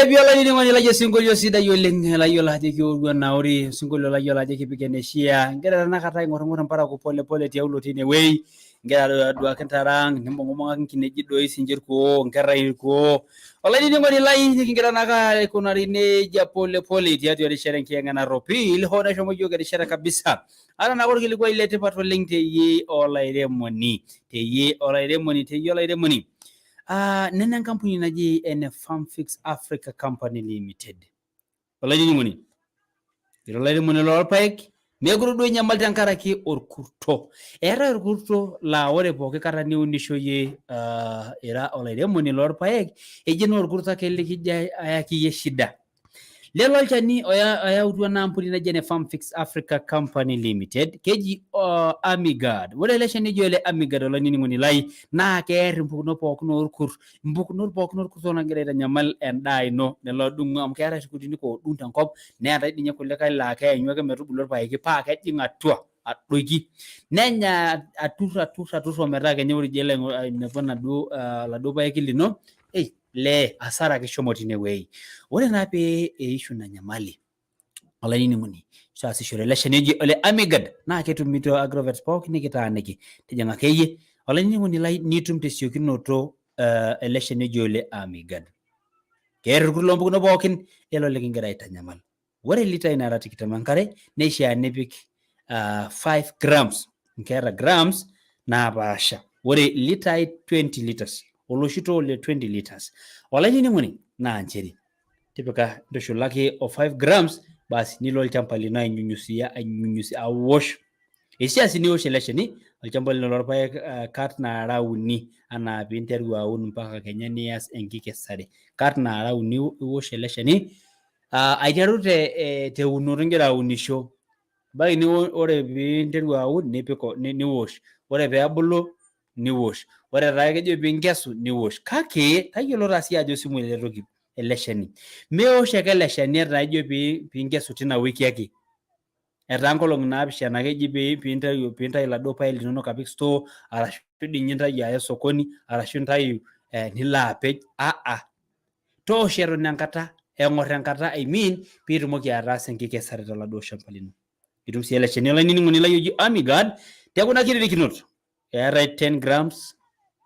Viola ni ngoni la singolio sida yoleng la yola de ki nauri singolio la yola de ki bigene shia ngera na kata ngoro para ko pole pole ti awlo tine wey ngera do akantarang nimbo ngomong kine jiddo sinjir ko ngera ko wala ni ngoni lai ngera na ka ko narine ja pole pole ti atu de sheren ki ngana ropi il hoda shomo joga de shera kabisa ana na gorgi ko ilete patro lengte yi olay remoni te yi olay remoni te yola remoni nenen kampuni naji en Farmfix Africa Company Limited. Wala jini muni. Iro lari muni lor paik. Neguru do nyamal tankara ki orkurto. Era orkurto la ore poke kara ni unisho ye era olere muni lor paik. Ejino orkurta kelle ki ayaki ye shida. Lelo chani oya udwa na ampuni na jene Farmfix Africa Company Limited keji Amigad wala le chani jole Amigad wala nini ngoni lai na ker mbukno pokno kur na ngere nyamal en dai no ne lo dum am kera skudi ko dun tan kop ne ata dinya ko le kay la kay nyoga metu bulor pay ki pa ke tinga twa adogi nenya atusa mera ke nyori jele ne fona do la do pay ki lino le asara ke shomotine wey wala na pe issue na nyamali wala nini muni sa si shore la sheneji ole Amigad na ketu mito agrovet pok ni kita aneki tejanga keye wala nini muni la nitum te syokin noto election jole Amigad ker kulombu no bokin elo le ngara ita nyamal wala lita ina rati kita mankare ne sha nepik 5 grams ngera grams na basha wala lita 20 liters oloshito le 20 liters wala nini muni na ancheri tipika ndosho lake of 5 grams basi nilo champali na nyunyusi a wash isia sinio shelesheni champali no lorpa kat na rauni ana binteru aun mpaka Kenya nias engike sare kat na rauni wash shelesheni aijarute te unuringira unisho bai ni ore binteru aun nipiko ni wash ore beabulo ni wash ore raige je bingesu ni wash kake tayelo rasia jo simule rogi election meo sheke election raige bingesu tina wiki yake erangolo ngabisha na keji pinta ila dopa ili nono kapik store arashu dinyinta ya sokoni arashu ntayu nila page to shero nankata engorrenkata I mean pirumoki arase ngike sarita la do champalino itum si election la nini ngoni la yoji Amigad teguna kiri kinot era 10 grams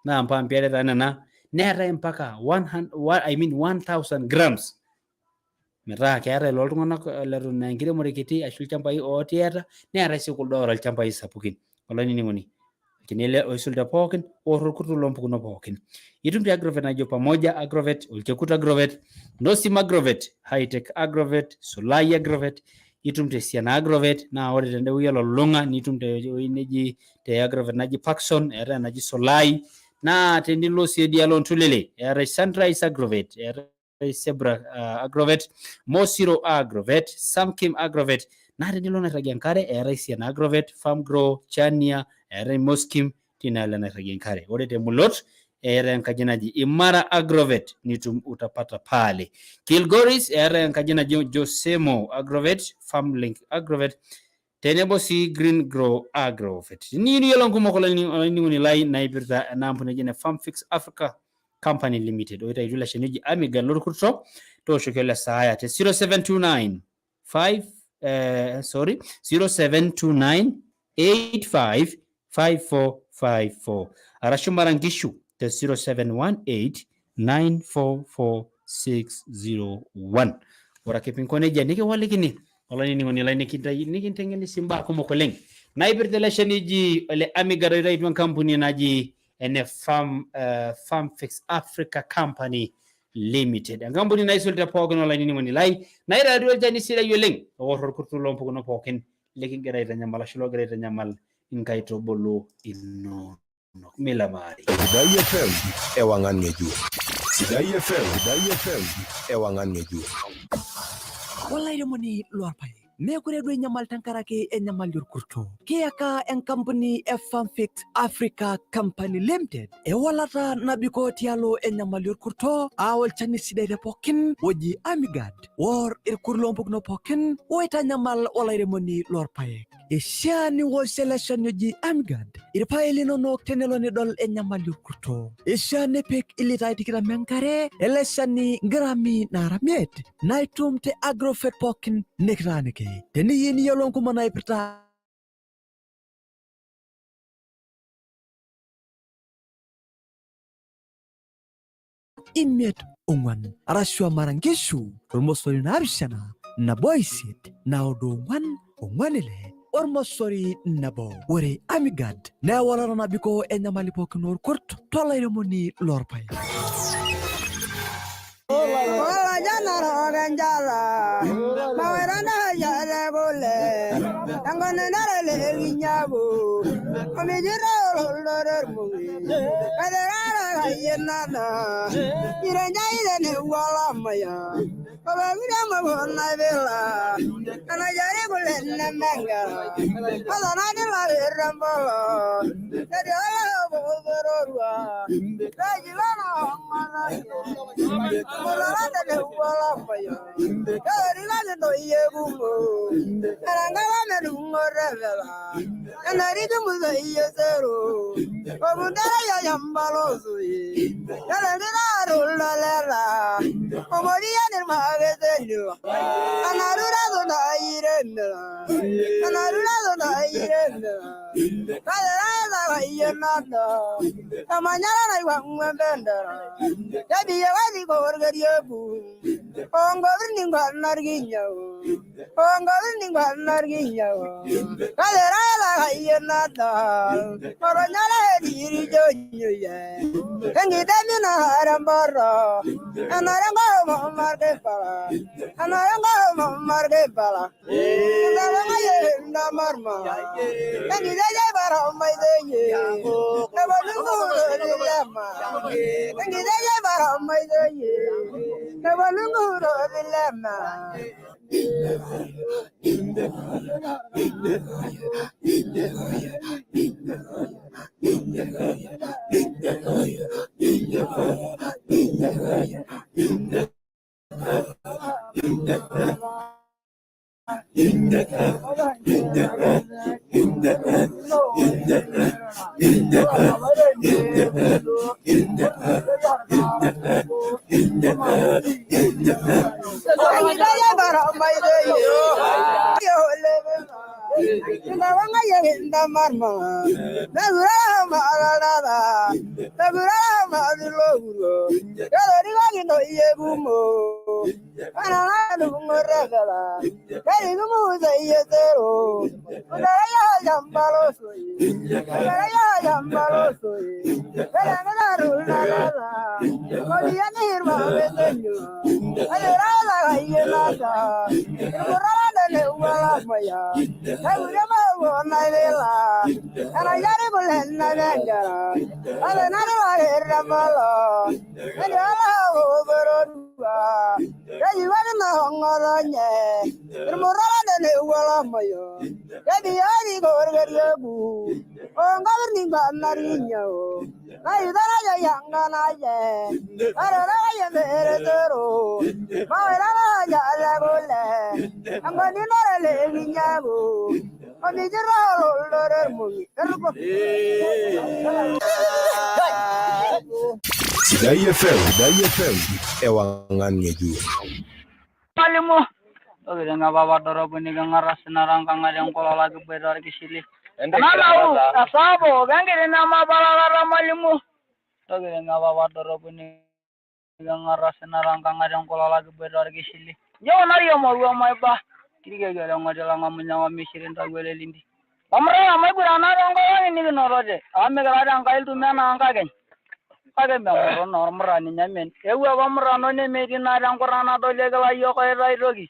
na mpampiere na nera mpaka 1000 grams mera kera lol ngona leru na ngire mo rekiti ashul champai o tiata nera sikul doro champai sapukin wala nini ngoni kinele oisulda pookin orkurtu lompukuno pookin itum te agrovet najo pamoja agrovet olkekut agrovet nosim agrovet hightech agrovet solai agrovet itum te siana agrovet na ore tende uyelo lunga nitum te neji te agrovet naji Paxson era naji solai na tendilo siedi alon tulele era sunrise agrovet era Zebra agrovet Mosiro agrovet Samkim agrovet na tendilo na ragiankare era siana agrovet Farm Grow Chania era Moskim tinala na ragiankare ore te mulot era nkajinaji Imara agrovet nitum utapata pale Kilgoris era nkajinaji Josemo agrovet Farmlink agrovet Tenebosi Green Grow agrovet ni yelongu mokola ni lai na ibirta na ampune jene Farm Fix Africa Company Limited oita idula sheneji amiga lorkurto to shokela saya te 0729 85 5454 arashumarangishu te 0718 944601 ora kepinkone janike walikini wala ni ngoni la nikintengeni simba ko mokoleng na ibirte la sheneji le amiga raidwan company naji ene Farm Fix Africa Company Limited ngambuni na isulta pogon wala ni ngoni lai na ira do jani sila yoleng wor kurtu lompo kono poken lekin gara ita nyamal shilo gara ita nyamal inkaito bolo inno mila mari Sidai FM ewangan meju Sidai FM ewangan meju wallahi de moni luar pay me ko redo nyamal tankarake e nyamal yor kurto kiyaka en company Farm Fix Africa Company Limited e walata nabiko tialo e nyamal yor kurto awol chani sidede pokin woji amigad wor ir kurlompok no pokin woita nyamal wallahi de moni lor pay e shani wo selection yoji amigad ir payli no tenelo ni dol e nyamal yor kurto e shani pek ilita dikira menkare eleshani grami naramet naitum te agrofet pokin nekranike teni yini yolon kuma na ipita imet ongwan arashwa marangishu ormosori na abishana na boysit na odongwan ongwanele ormosori nabo wore amigad na wala na biko enyamali pokinor kurt tola iremoni lorpay Hola jana roganjala mawerana yale bole tangone narele linyabo omijira lolor mugi kadara yenana irenya ile wala maya baba mira mabona bela ana yare bole namenga ala na la rambolo de ala bolorwa kajilana mana Morada de wala faya, karina de no yebumo, karanga me dungo revela, kanari de muza yezero, obundara ya yambalozo ye, karina rola lela, omoria de magezenyo, kanarura do na irenda, kanarura do na irenda, karina la yenada, kamanyara na iwangwe bendera, jadi ya wadi gorgariyabu, ongor ninggal narginyao, kadera la hayenada, koronyala diri jonyo ye, kengite mina harambara, anarengo marke pala, anarengo ye ndamarma, kengite ye baramai deye, kebalungu dilema, kengite ye baramai deye, kebalungu dilema. madiloguro Yadori gagino yegumo Anana dungoragala Dari gumuza yetero Udaya jambalo soy Udaya jambalo soy Udaya rulala Odia nirma betenyo Adorala gayenata Murala ne wala maya Agure mawo naila Ana yare bulenna gangara Ala nare ramalo Adala oberodua Dayi wale na hongoronye Murala ne wala maya Dayi yari gorgariyabu Ongalir ninga narinya Nayi dara yangana ye Arara ye meretero Mairana ya gole Angani nare le vinyago Onijira lore mumi Erko Sidai FM ewangan ngeju. Malimu Oke nga baba doro puni ngara senarang kangadang kola lagi bedar kisili Nana asabo gangere nama balala malimu Oke nga baba doro puni ngara senarang kangadang kola lagi bedar kisili Yo nari mo ruwa mai ba Kiriga gara ngadala ngamanya misirin tagwele lindi Amra mai burana ngo ni norode ame gara angkail tu mena angkagen Kage memoro normra ni nyamen ewa bamra no ne medina rang korana do legala yo ko rai rogi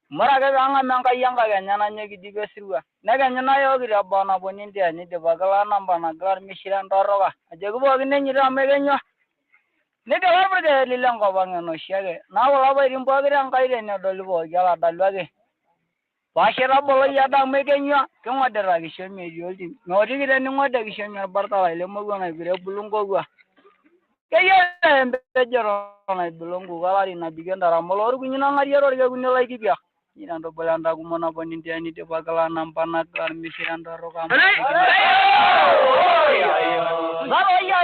mara ga anga manga yanga ga nyana nyegi di besirwa naga nyana yo gi rabana bonin dia ni de bagala namba na gar misiran doroga ajagu bo gi ne nyira megenyo ne de warbre de lilango bangen no shage na wala ba rimbo gi rang kai ne do libo gala dalwage Washira bolo yada megenyo kengo dera gi sheme yoldi ngori gi ne ngoda gi sheme barta ile mo gona gi bulungo gwa Kaya mbejero na bulungu galari na bigenda ramolor gunyina ngari ro ga gunya lagi biak ina do balanda gumona bonin dia ni de bagala nampana gar misiran do ro kam Lalo ya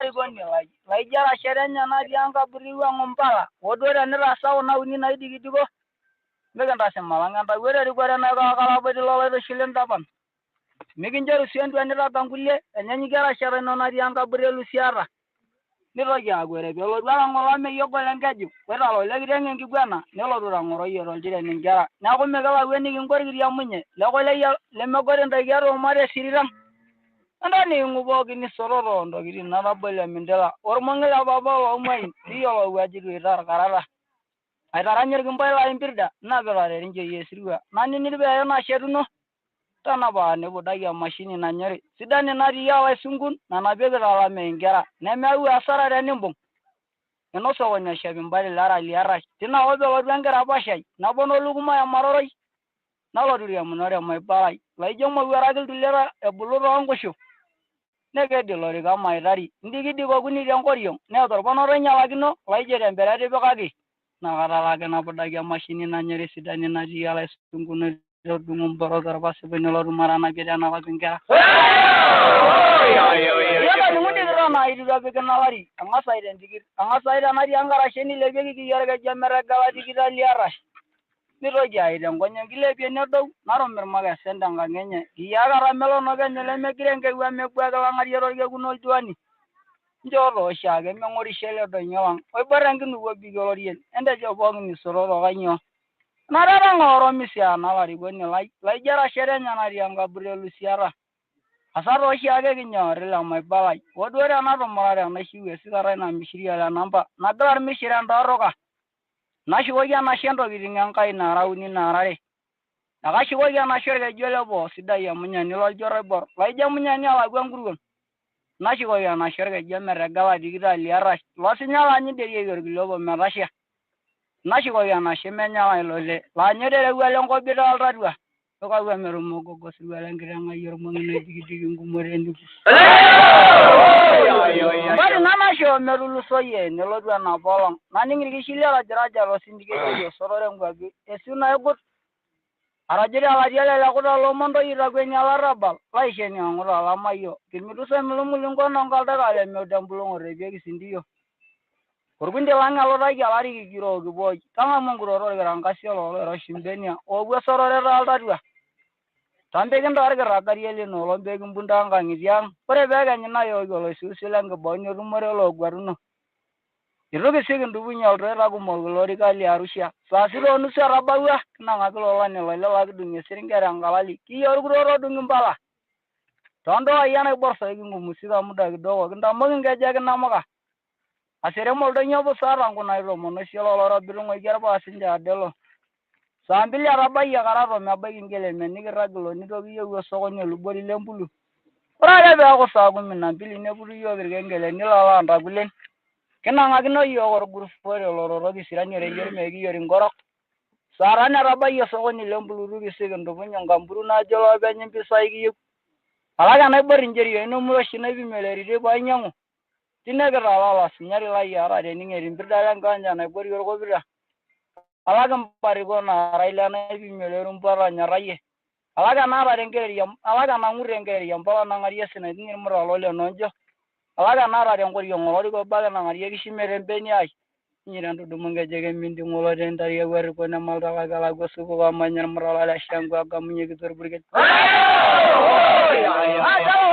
re gonni lai jara sherenya na dianga buriwa ngompala wodora ne rasa ona uni na digidigo meganda semalanga ta were ri gore na kala bodi lolo do silen tapan Meginjaru siantu anira tangulie enyanyi gara shara nona dianga burelu siara niro ya gwere belo dara ngola me yogo langaju wera lo legi denge ngibana nelo dura ngoro yero jire ningara na ko me gala weni ngor giri amunye le ko le me gore nda garo mare siriram anda ni ngubo gini sororo ndo giri na rabele mindela or mangala baba lo mai diyo lo wajiru irar karara ai daranyer gumbai la impirda na bela re rinje yesirwa nani ni be na sheruno Tana ba ne budaya mashini na nyeri sidani na riya wa sungun na nabega la mengera ne mewu asara da nimbung eno so wonya shabin bari lara liara tina obe lo bengera bashai na bono luguma ya maroroi na lo duriya munore mai barai lai jomo waragil dilera e buluro angosho ne ge de lori ga mai rari ndigi digo guni de ngoriyo ne tor bono renya lagino lai jere berade bekagi na gara lagi na budaya mashini na nyeri sidani na riya la sungun Dungum borogar basi benelor marana gede na bagengera. Ya ka dungundi rana idu ga bekenalari. Anga saida ndigir. Anga saida nari angara sheni lebe gi yarga jamera gala digida liarash. Niro jai dan gonya gile be nedo naro mermaga sendanga ngenye. Giyaga ramelo no ga nyele megirenge wa megwa gala ngari yoro ge gunol juani. Njoro shage mengori shele do nyawang. Oi barangi nu wobi golorien. Ende jo bong ni soro ro ganyo. Narara ngoro misia nalari goni lai jara sherenya nari anga burelu siara asaro shiage ginyore la mai balai wodore na do mara na shiwe sigara na mishiri ala namba nagar mishira ndoroka na shiwoya na shendo giringa kai na rauni na rare naga shiwoya na sherge jole bo sidaya munya ni lol jore bor lai jamunya ni ala gwangurun na shiwoya na sherge jamere gala digida liara lo sinyala ni de yeger globo merasha Nashi ko yana shemenya wa lole la nyere wele ngo bidal radwa to ka wemeru mo gogo si wele ngira ngayir mo ne digi ngumore ndi bari nana sho meru lu soye ne lodwa na bolong nani ngi shile la jaraja lo sindige yo sorore ngwabi esuna egot arajiri ala diale la ko lo mondo ira gwenya la rabal la sheni ngora la mayo kimiru se mulungu nongal daga le me dambulo rebe gi sindiyo Kurgunde wanga lo ragi alari giro giboy kama monguro ro garanga siolo ro shimbenia o gwe sorore ro aldadwa Tampekin tarkira karieli no lompekin bundanga ngitiang. Ore pekenyi na yolo susila ngebonyo rumore lo gwaruno. Iroke sekin dubunya ulrera kumol lori kali Arusha. Sasiro nusu arabawa kinanga kilolani lolela kidunye siringere angalali. Kiyor kuroro dungimbala. Tondo ayana borsa ngumusiga muda kidogo kindamoki ngeje kinamaka. Asere moldo nyobo sara nguna iro mono siolo loro birungo igerba asinja adelo. Sambili arabaya kararo mabaki ngele menigiragilo nitoki yewo sokoni lubori lembulu. Ora be ako sagu minambili nebulu yo birgengele nilala andagulen. Kinanga kino yo or gurufore loro kisirani reyer megi yori ngorok. Sarana arabaya sokoni lembulu rugi segendo bunyangamburu na jolo be nyimpi saigi. Alaga na bori njeri yo no muro shina bi meleri de banyangu. Tinega la sinyari la yara de ningeri mbirda nganja na bori yor gobira. Alaga mparigo na raila na bi melerum para nyaraye. Alaga na rengeri yam, alaga na ngurengeri yam bala na ngariye sina ngir mura lole nonjo. Alaga na rengori ngori go baga na ngariye kishimere mbeni ai. Nyirandu dumunga jege mindi ngolo den dari wer ko na malda gala go suko ga manyar mura la shangu aga munye gitor burget.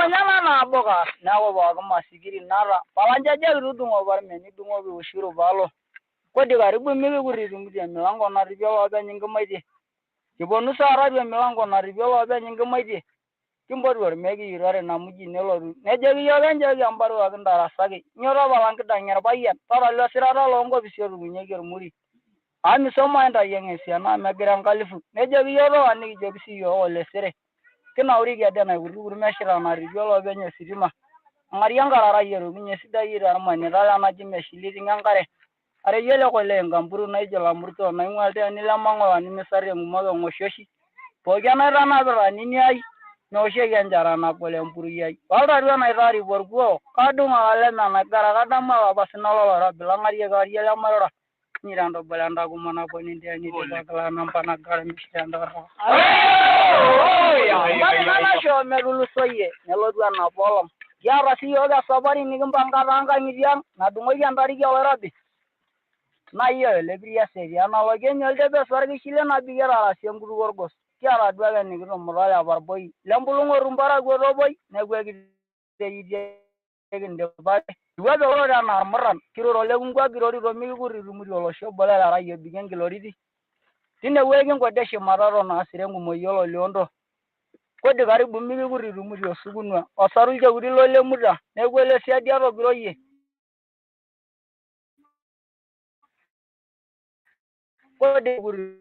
Nyama na boga na go ba ga masigiri nara. Palanja je rudungo bar meni dungo bi ushiro balo. Kodi gari bu mi guri rumudi milango na ribyo abe nyinga maji kibonu sara be milango na ribyo abe nyinga maji kimbodu wor megi yirare na muji neloru nejegi yogenje gambaru aganda rasagi nyoro balang kedanyar bayan tara lo sirara longo biseru nyegir muri ami soma enda yenge siana megiran kalifu nejegi yoro ani jebisi yo ole sere kina uri ga dana guru meshira na ribyo abe nye sirima ngarianga rara yeru nye sida yira mani rala na jime shiliri ngangare are yele ko le ngamburu na ijela murto na ngwalde ani la mango ani mesare ngumaga ngoshoshi pogana rana bra nini ai no shege njara na kole mpuru yai wala ru na irari borgo kadunga ale na gara kada ma basna lo ra bilangari ga yele marora nirando balanda kumana ko nindi ani de bakala nampana gara mishanda ra ya sho melulu soye melodu na bolom ya rasi yoga sabari nigimbanga ranga ngidiang na dungo yandari ya rabi na iyo lebria seria na logenyo lebe sargi chile na bigera la senguru gorgos kiara dwaga ni gro morala barboy lambulungo rumbara go roboy ne gwegi de ide gende ba dwa do ro na maran kiro ro le ngwa giro ro mi guri rumuri lo sho bala la rayo bigen gilori di tinne wegi ngo deshe mararo na asirengu moyolo leondo ko de gari bumi guri rumuri o sugunwa o saru je guri lo le muda ne gwele sia diaro giro ye kode guri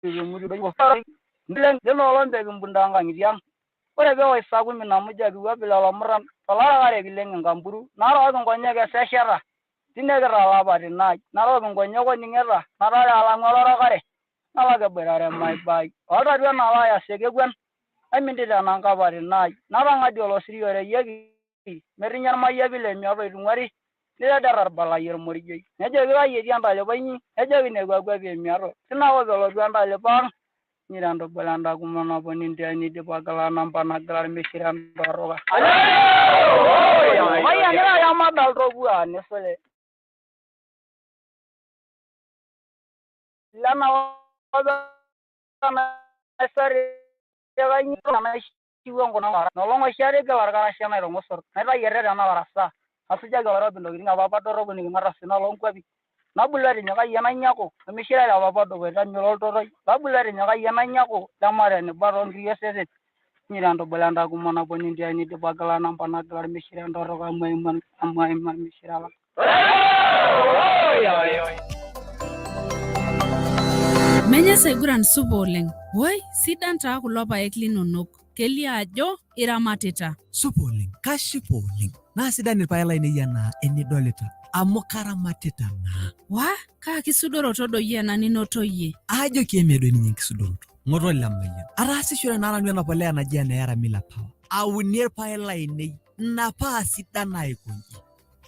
muri ba fara ndilen deno lombe gumbundanga ngidiam ore be wai sagu mina muja biwa bila lamran tala gare gilen ngamburu naro go ngonya ga seshara tinegara la ba dinai naro go ngonya go ningera naro ala ngoloro gare nala ga berare mai bai ora dua nala ya sege gwan aminde da nanga ba dinai naro ngadi lo siri ore yegi merinyar mai yabile mi aba dungari nila darar bala yer morije neje ga yedi anda le banyi neje ne gwa be miaro tina wo lo anda le bang nirando balanda kumana boninde ani de bagala nampana galar mishiran doroga maya nira ya madal rogua nesole lana na sare ya ni na shiwongo na no longo share galar gara shana ro mosor na yere na warasa asuja galar bindo ngi baba dorogo ni marasa na longkwabi nabulari nyaga yana nyako mishira ya baba do weta nyolol toro nabulari nyaga yana nyako damare ne baron yesese nirando balanda kumana bonindi ani de bagala nampana galar mishira ndoro ga mayman amayman mishira la Menya seguran suboleng woi sidan ta kulopa eklinonok kelia ajo iramatita suboleng kashipoling na sidan irpaela ine yana eni dolita amo karamatita na wa ka kisudoro todo yana ninoto ye ajo kiemedo ni nyinkisudoro ngoro lamaya arasi shura nara ngena polea na jana yara mila power au near paela ine na pa sidana ikunji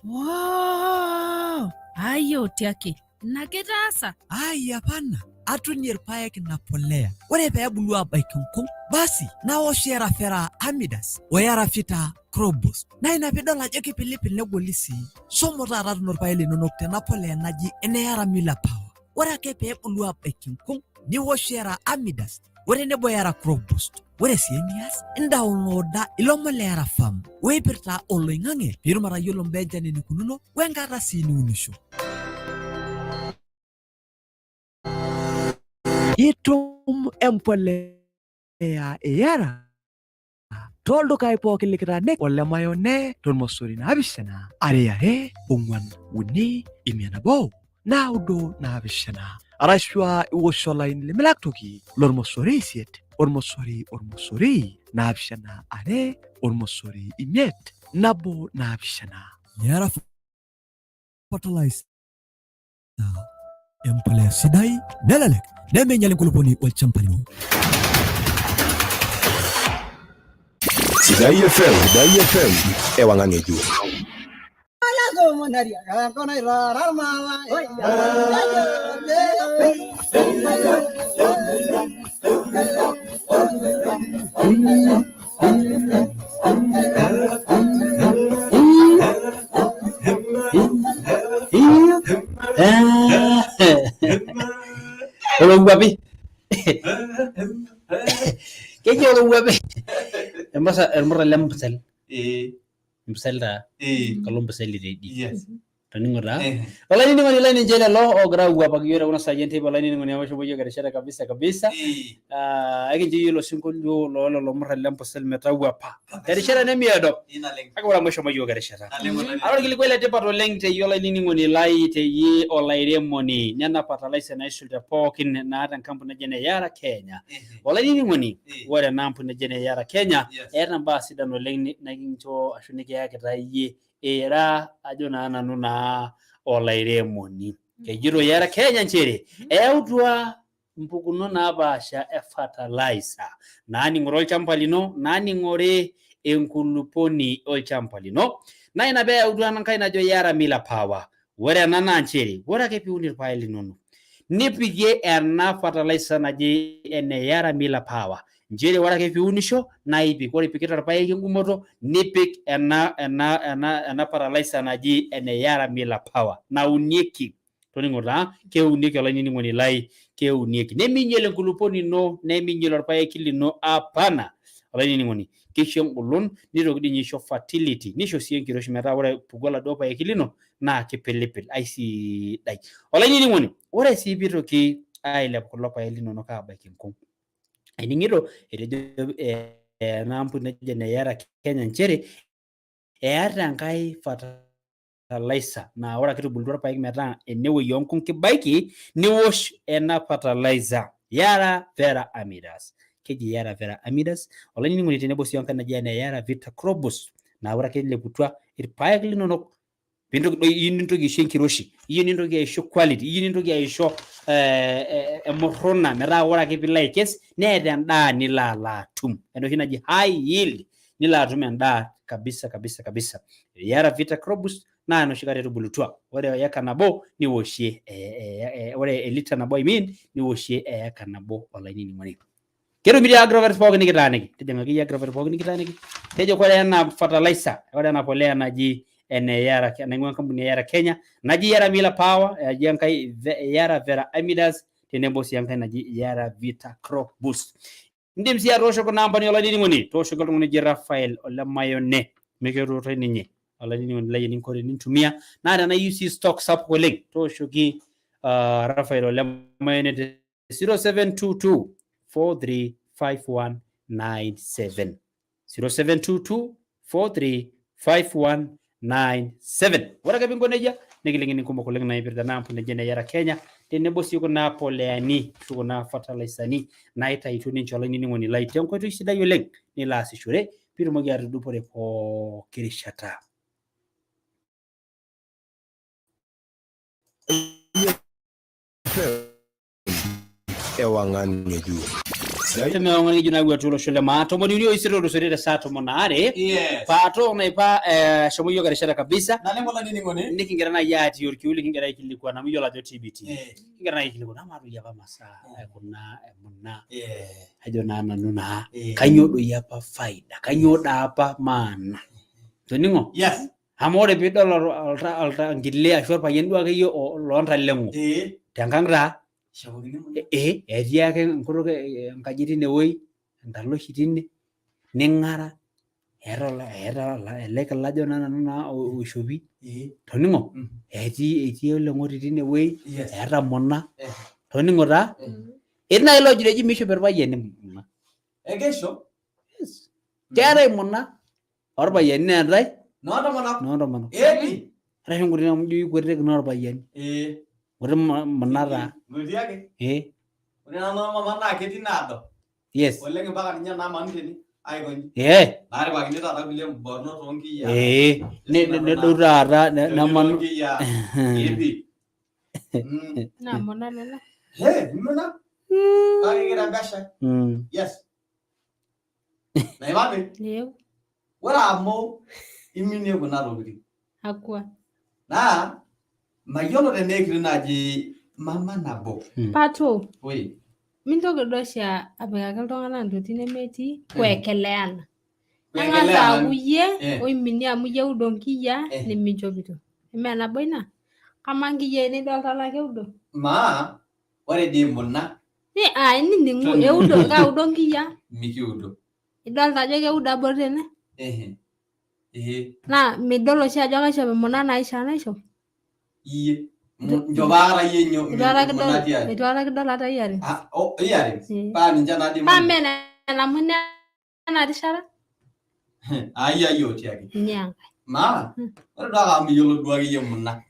wow ayo tiake naketasa ai hapana atunier paek na polea ore pe bulu abaikunku basi na oshera fera amidas oyara fita crobus na ina pedola joki pilipil ne golisi somo rara nor paele no nokte na polea naji ene yara mila power ore ke pe bulu abaikunku ni oshera amidas ore ne boyara crobus ore sii enias indaunloda ilo Molera Farm weipirta oloing'ang'e piitum atayiolo mbaa enchan enikununo wenkata sii niunisho. Itum empolea Yara toldukai pookin likitaaniki ole Mayone tormosori 7 are 4 3 9 7 arashua iwosh olaini limilak toki lormosori 8 ormosori 7 are ormosori 5 7 Yara fertilizer empolea sidai nelelek nemenyal enkulupuoni olchamba lino. Sidai FM ewang'an eju. Hello, Babi. ¿Qué quiero, Babi? El morro le empezó. Empezó la. Kalau empezó el día. Taningora. Wala nini ngoni line njela lo o grau gwa pagiora una sajente wala nini ngoni amasho boyo garishara kabisa. Ege njiyo lo sinko lo morro le empezó el metagwa pa. Garishara ne miedo. Aka wala amasho boyo garishara. Awar gili kwela te pato lengte yola nini ngoni lai te yi o laire moni. Nyana pata laisa na isulta pokin na atan kampu na jene Yara Kenya. Wala nini ngoni wala nampu na jene Yara Kenya. Era basi dano lengni na gincho ashunike yake raiye. Era ajona nanuna olaire moni kejiro Yara Kenya nchere eudwa mpukuno na basha fertilizer nani ngoro champalino nani ngore enkuluponi ol champalino na inabe eudwa nankai na jo Yara Mila Power wore nana nchere wora ke piunir paili nono nipige ena fertilizer naji ene Yara Mila Power njere wara ke piunisho na ipi kwa ipiketa pae ngumoto nipik ena fertilizer naji ene Yara Mila Power na unieki toningora ke unieki ala nini ngoni lai ke unieki neminyele nkuluponi no neminyele pae kili no apana ala nini ngoni kisho ngulun niro kudinyi fertility nisho sien kiroshimera wara pugola dopa ekilino na kepelepel aisi dai ala nini ngoni wara si biro ki aile kulopa elino no ka ba kinkum ainingiro erejo nampu na jene Yara Kenya nchere eata nkai fertilizer na ora kitu buldura paik meta enewe yonkun kibaiki ni wash ena fertilizer Yara Vera Amidas keji Yara Vera Amidas wala nini ngoni tenebo sionka na jene Yara Vita Crobus na ora kile kutwa irpaik lino Pindo yininto gishen kiroshi yininto gisho quality yininto gisho morona mera wora ke bilai kes ne da ni la tum endo hinaji high yield ni la tum enda kabisa Yara Vita Crobus na no shikare rubulutwa wore yakanabo ni woshie wore elita na boy min ni woshie yakanabo wala nini ngoni kero mi agrover fog ni kitaniki tejenga ki agrover fog ni kitaniki tejo ko na fertilizer wore na polea naji ene Yara na ngwa kampuni Yara Kenya naji Yara Mila Power yankai Yara Vera Amidas tenembo yankai naji Yara Vita Crop Boost ndimsi ya rosho ko namba ni ola dini ngoni to sho ko ngoni ji Rafael ola Mayone mekero reninye ola dini ngoni layi ko ni tumia na na UC stock sap ko leg to sho ki Rafael ola Mayone 0722 435197 0722 435197 wara ka bingo neja negilengi ni kumba koleng na ibirda na mpune jene Yara Kenya tenebo siko na poleani siko na fertilizer ni na ita itu ni chola ni ngoni light yanko to isida yoleng ni la sishure piru mo gyar dupore po kirishata ewangan ngeju Teme wangani juna gwa tulo shule maato modi unio isiro rusorida sato monare pato na ipa shomo yoga rishara kabisa na lengo la nini ngone ndiki ngera na yati yorkiuli ngera ikilikuwa na miyola jo TBT ngera na ikilikuwa na maru yaba masa kuna munna hajo na nuna kanyodo yapa faida kanyoda apa mana toningo yes amore bidolo alta ngille ashor pa yendu akeyo lonta lengo tangangra yake ngoro ngajiri ne woi endalo oshi tine ning'ara eeta ele kilajo naa oishopi toning'o etii oleng'oti tine wuei eeta muna toning'o taa etii naaji loojo eji mishop irpayiani muna ekesho keetae muna orpayiani neetae noontomonok eepi arashu nkuti amu ijo ikwetiki noorpayiani nkuti muna taa ore nana mama naa ketii naado yes oleng mpaka ninye naamanu tene aikonyi naaripakini taata kulie bornot onkiyia nedou taata nemanu epi na muna lelo muna kake kirembesha yes naipame ore amu iminie kuna tokitin akwa naa mayiolo teneekiri naaji mama nabo pato oi mintoki duo oshi apikaki iltung'anak intokitin nemetii kuekeleana neng'asa aaku iyie oiminie amu iyie eudo nkiyia neminchopito eme nabo ina kamaa nkiyia nidolta laa keudo maa ore dii muna inining'u eudo kaudo nkiyia mikiudo idolta ajo keudo abori tene naa midol oshi ajo kaishop imuna naishaa naishop iyie njobaara yie nyo itu ara kidol hata iyarin paa ninche nadim paa mena muna ena rishata ayia otiake nyanga maa ore duo ake amu miyiolo duo akeyie muna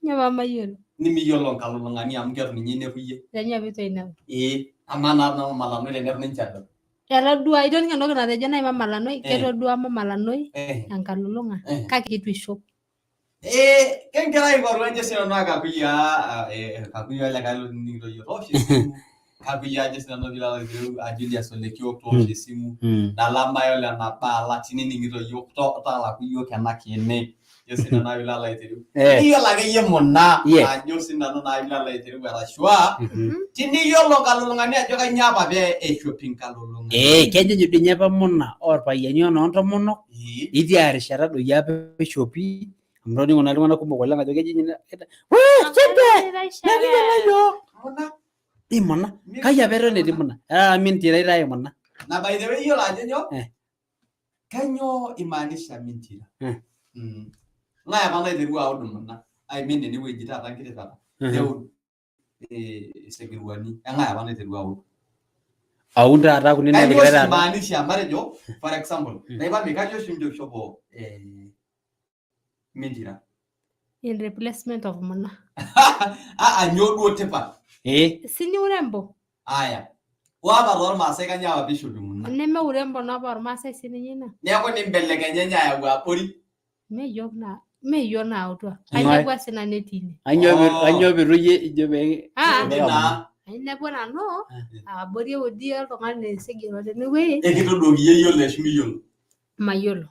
nyapa mayiolo nimiyiolo nkalulung'ani amu ketu ninye inepu iyie kenya pito inepu amaa naa malanoi tenetu ninche adol etodua itoning'o entoki natejo nai mama lanoi ketodua mama lanoi enkalulung'a kake kitu ishop kenkira aing'oru ajo sinanu kakuyia lekae loning'ito yiok toosho esimu kakuyia ajo sinanu pilalaitereu Julius Olekiok toosho esimu nalamayo lenabaala tinining'ito yiok talaku yiok ena kene ajo sinanu pilalaitereu niyiolo akeyie muna ajo sinanu naa pilalaitereu arashua tiniyiolo nkalulung'ani ajo kanyoo apa pee eshopi nkalulung'ani kenyonyo dii nye apa muna orpayiani onoontomonok itii arishata doi apa eshopi amu toning'o naa iltung'anak kumok oleng ajo keji nakiyiolo yiok muna kai apa eton etii muna mintira itae muna na by the way yiolo ajo nyoo kanyoo imaanisha mintira ng'ae apa naiterua aud muna aimin enewueji taata nkiti taata neud isegiruani eng'ae apa naiterua aud aud taata kuni nalikitae taata kanyoo imaanisha matejo for example naipami kajo oshi injoshopo mintira in replacement of muna nyoo duo tipat sini urembo aya wapa toormaasai kanyoo apa piishopi muna neme urembo napa ormaasai sininye ina neeku nimbelekenye nye ayau abori meyiok nautua ainepu sina netine anyoo pitu iyie ijo pee ainepu nanu abori eudi oltung'ani esigiro tenewuei ekitodoki iyie yiolo eshumi yiolo mayiolo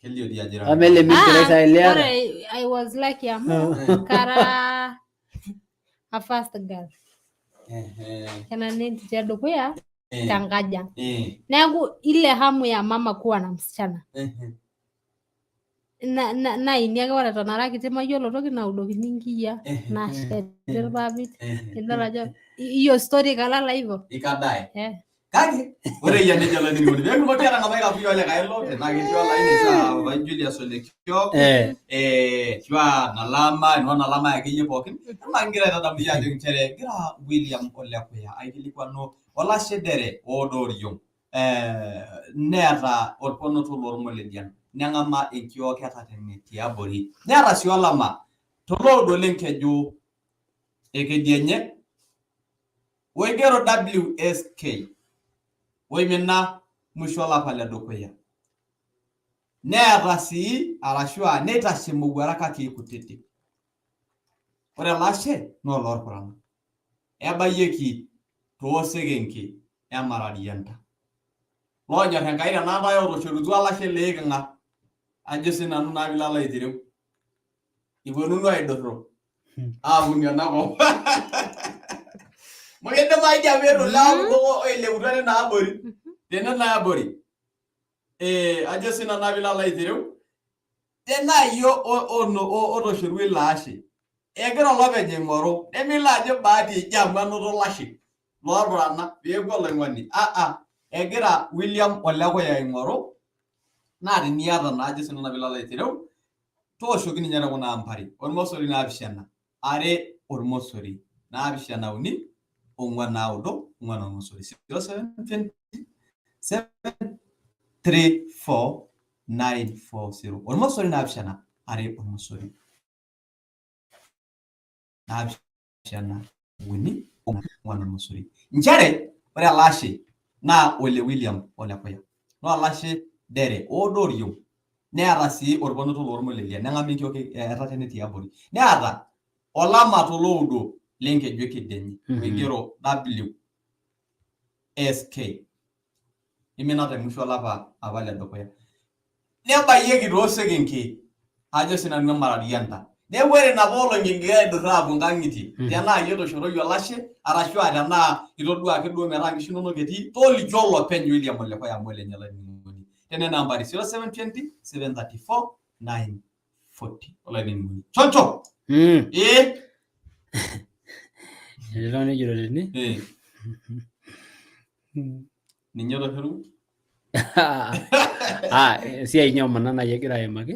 kelio dia jira amele mintira isaelea I was lucky amu kara a first girl kana nenti ya dukuya tangaja neeku ile hamu ya mama kuwa na msichana na iniake ore tonara kiti mayiolo toki naudokini nkiyia nashet irpapit idol ajo hiyo story kalala hivyo ikadae kake ore yeye nejo la nini wewe mmoja tena kama kakuyia lekae lo na kitu alaini saa Julius Olekiok chwa nalama nalama yakeye pookin mangira tadamia ajo nchere gira William Olekuya aikilikuano wala shedere odoriyo neeta orponoto lormoledian neng'ama enkiok etatene tiabori neeta sii olama toloodo lenkeju ekedienye oigero WSK oimina musho olapa ledukuya neeta sii arashua neitashe mowuarak ake kutitik ore lashe naa olorpurana ebayieki toosekenke emararianta loonyor enkai tenaatae otoshorutua lashe leiking'a ajo sinanu naa pilalo aitereu iponunu aidorro aapuonu enakop Mukidimai jameru lao oileutua naabori tene naabori ajo sinanu naa pilalo aitereu tenaa iyio otoshorua ilo ashe egira olopeny aing'oru nemilo ajo baati ejo amu enoto lashe lorbrana peepuo oloing'oni egira William Olekoya aing'oru naa teniata naajo sinanu piilo aitereu tooshoki ninye tekuna ampari ormosori 7 are ormosori 7 uni 4 9 4 ormosori 072734 ormosori 7 are ormosori 7 uni 4 ormosori njere ore alashe naa Ole William Olekoya no alashe dere odorio neata sii orponoto lormolelia neng'ami nkioki etatene tiabori neata olamato loudo lenkeju ekidenyi oigero WSK imina temusho olapa apa ledukuya nebayieki toosekenke ajo sinanu emararianta neeku ore napa olong'i egira aidurra aapuo nkang'itie tenaa iyie etoshoroyie olashe arashu tenaa itodua ake duo metaa nkishu inonok etii tolikio olopeny William Olekoya amu olenye laining'oni tene nambari 0720 734 940 olaining'oni choncho Nilo nejito tene? Ninye otoshorua? Esiai inyo omon nai egira aimaki?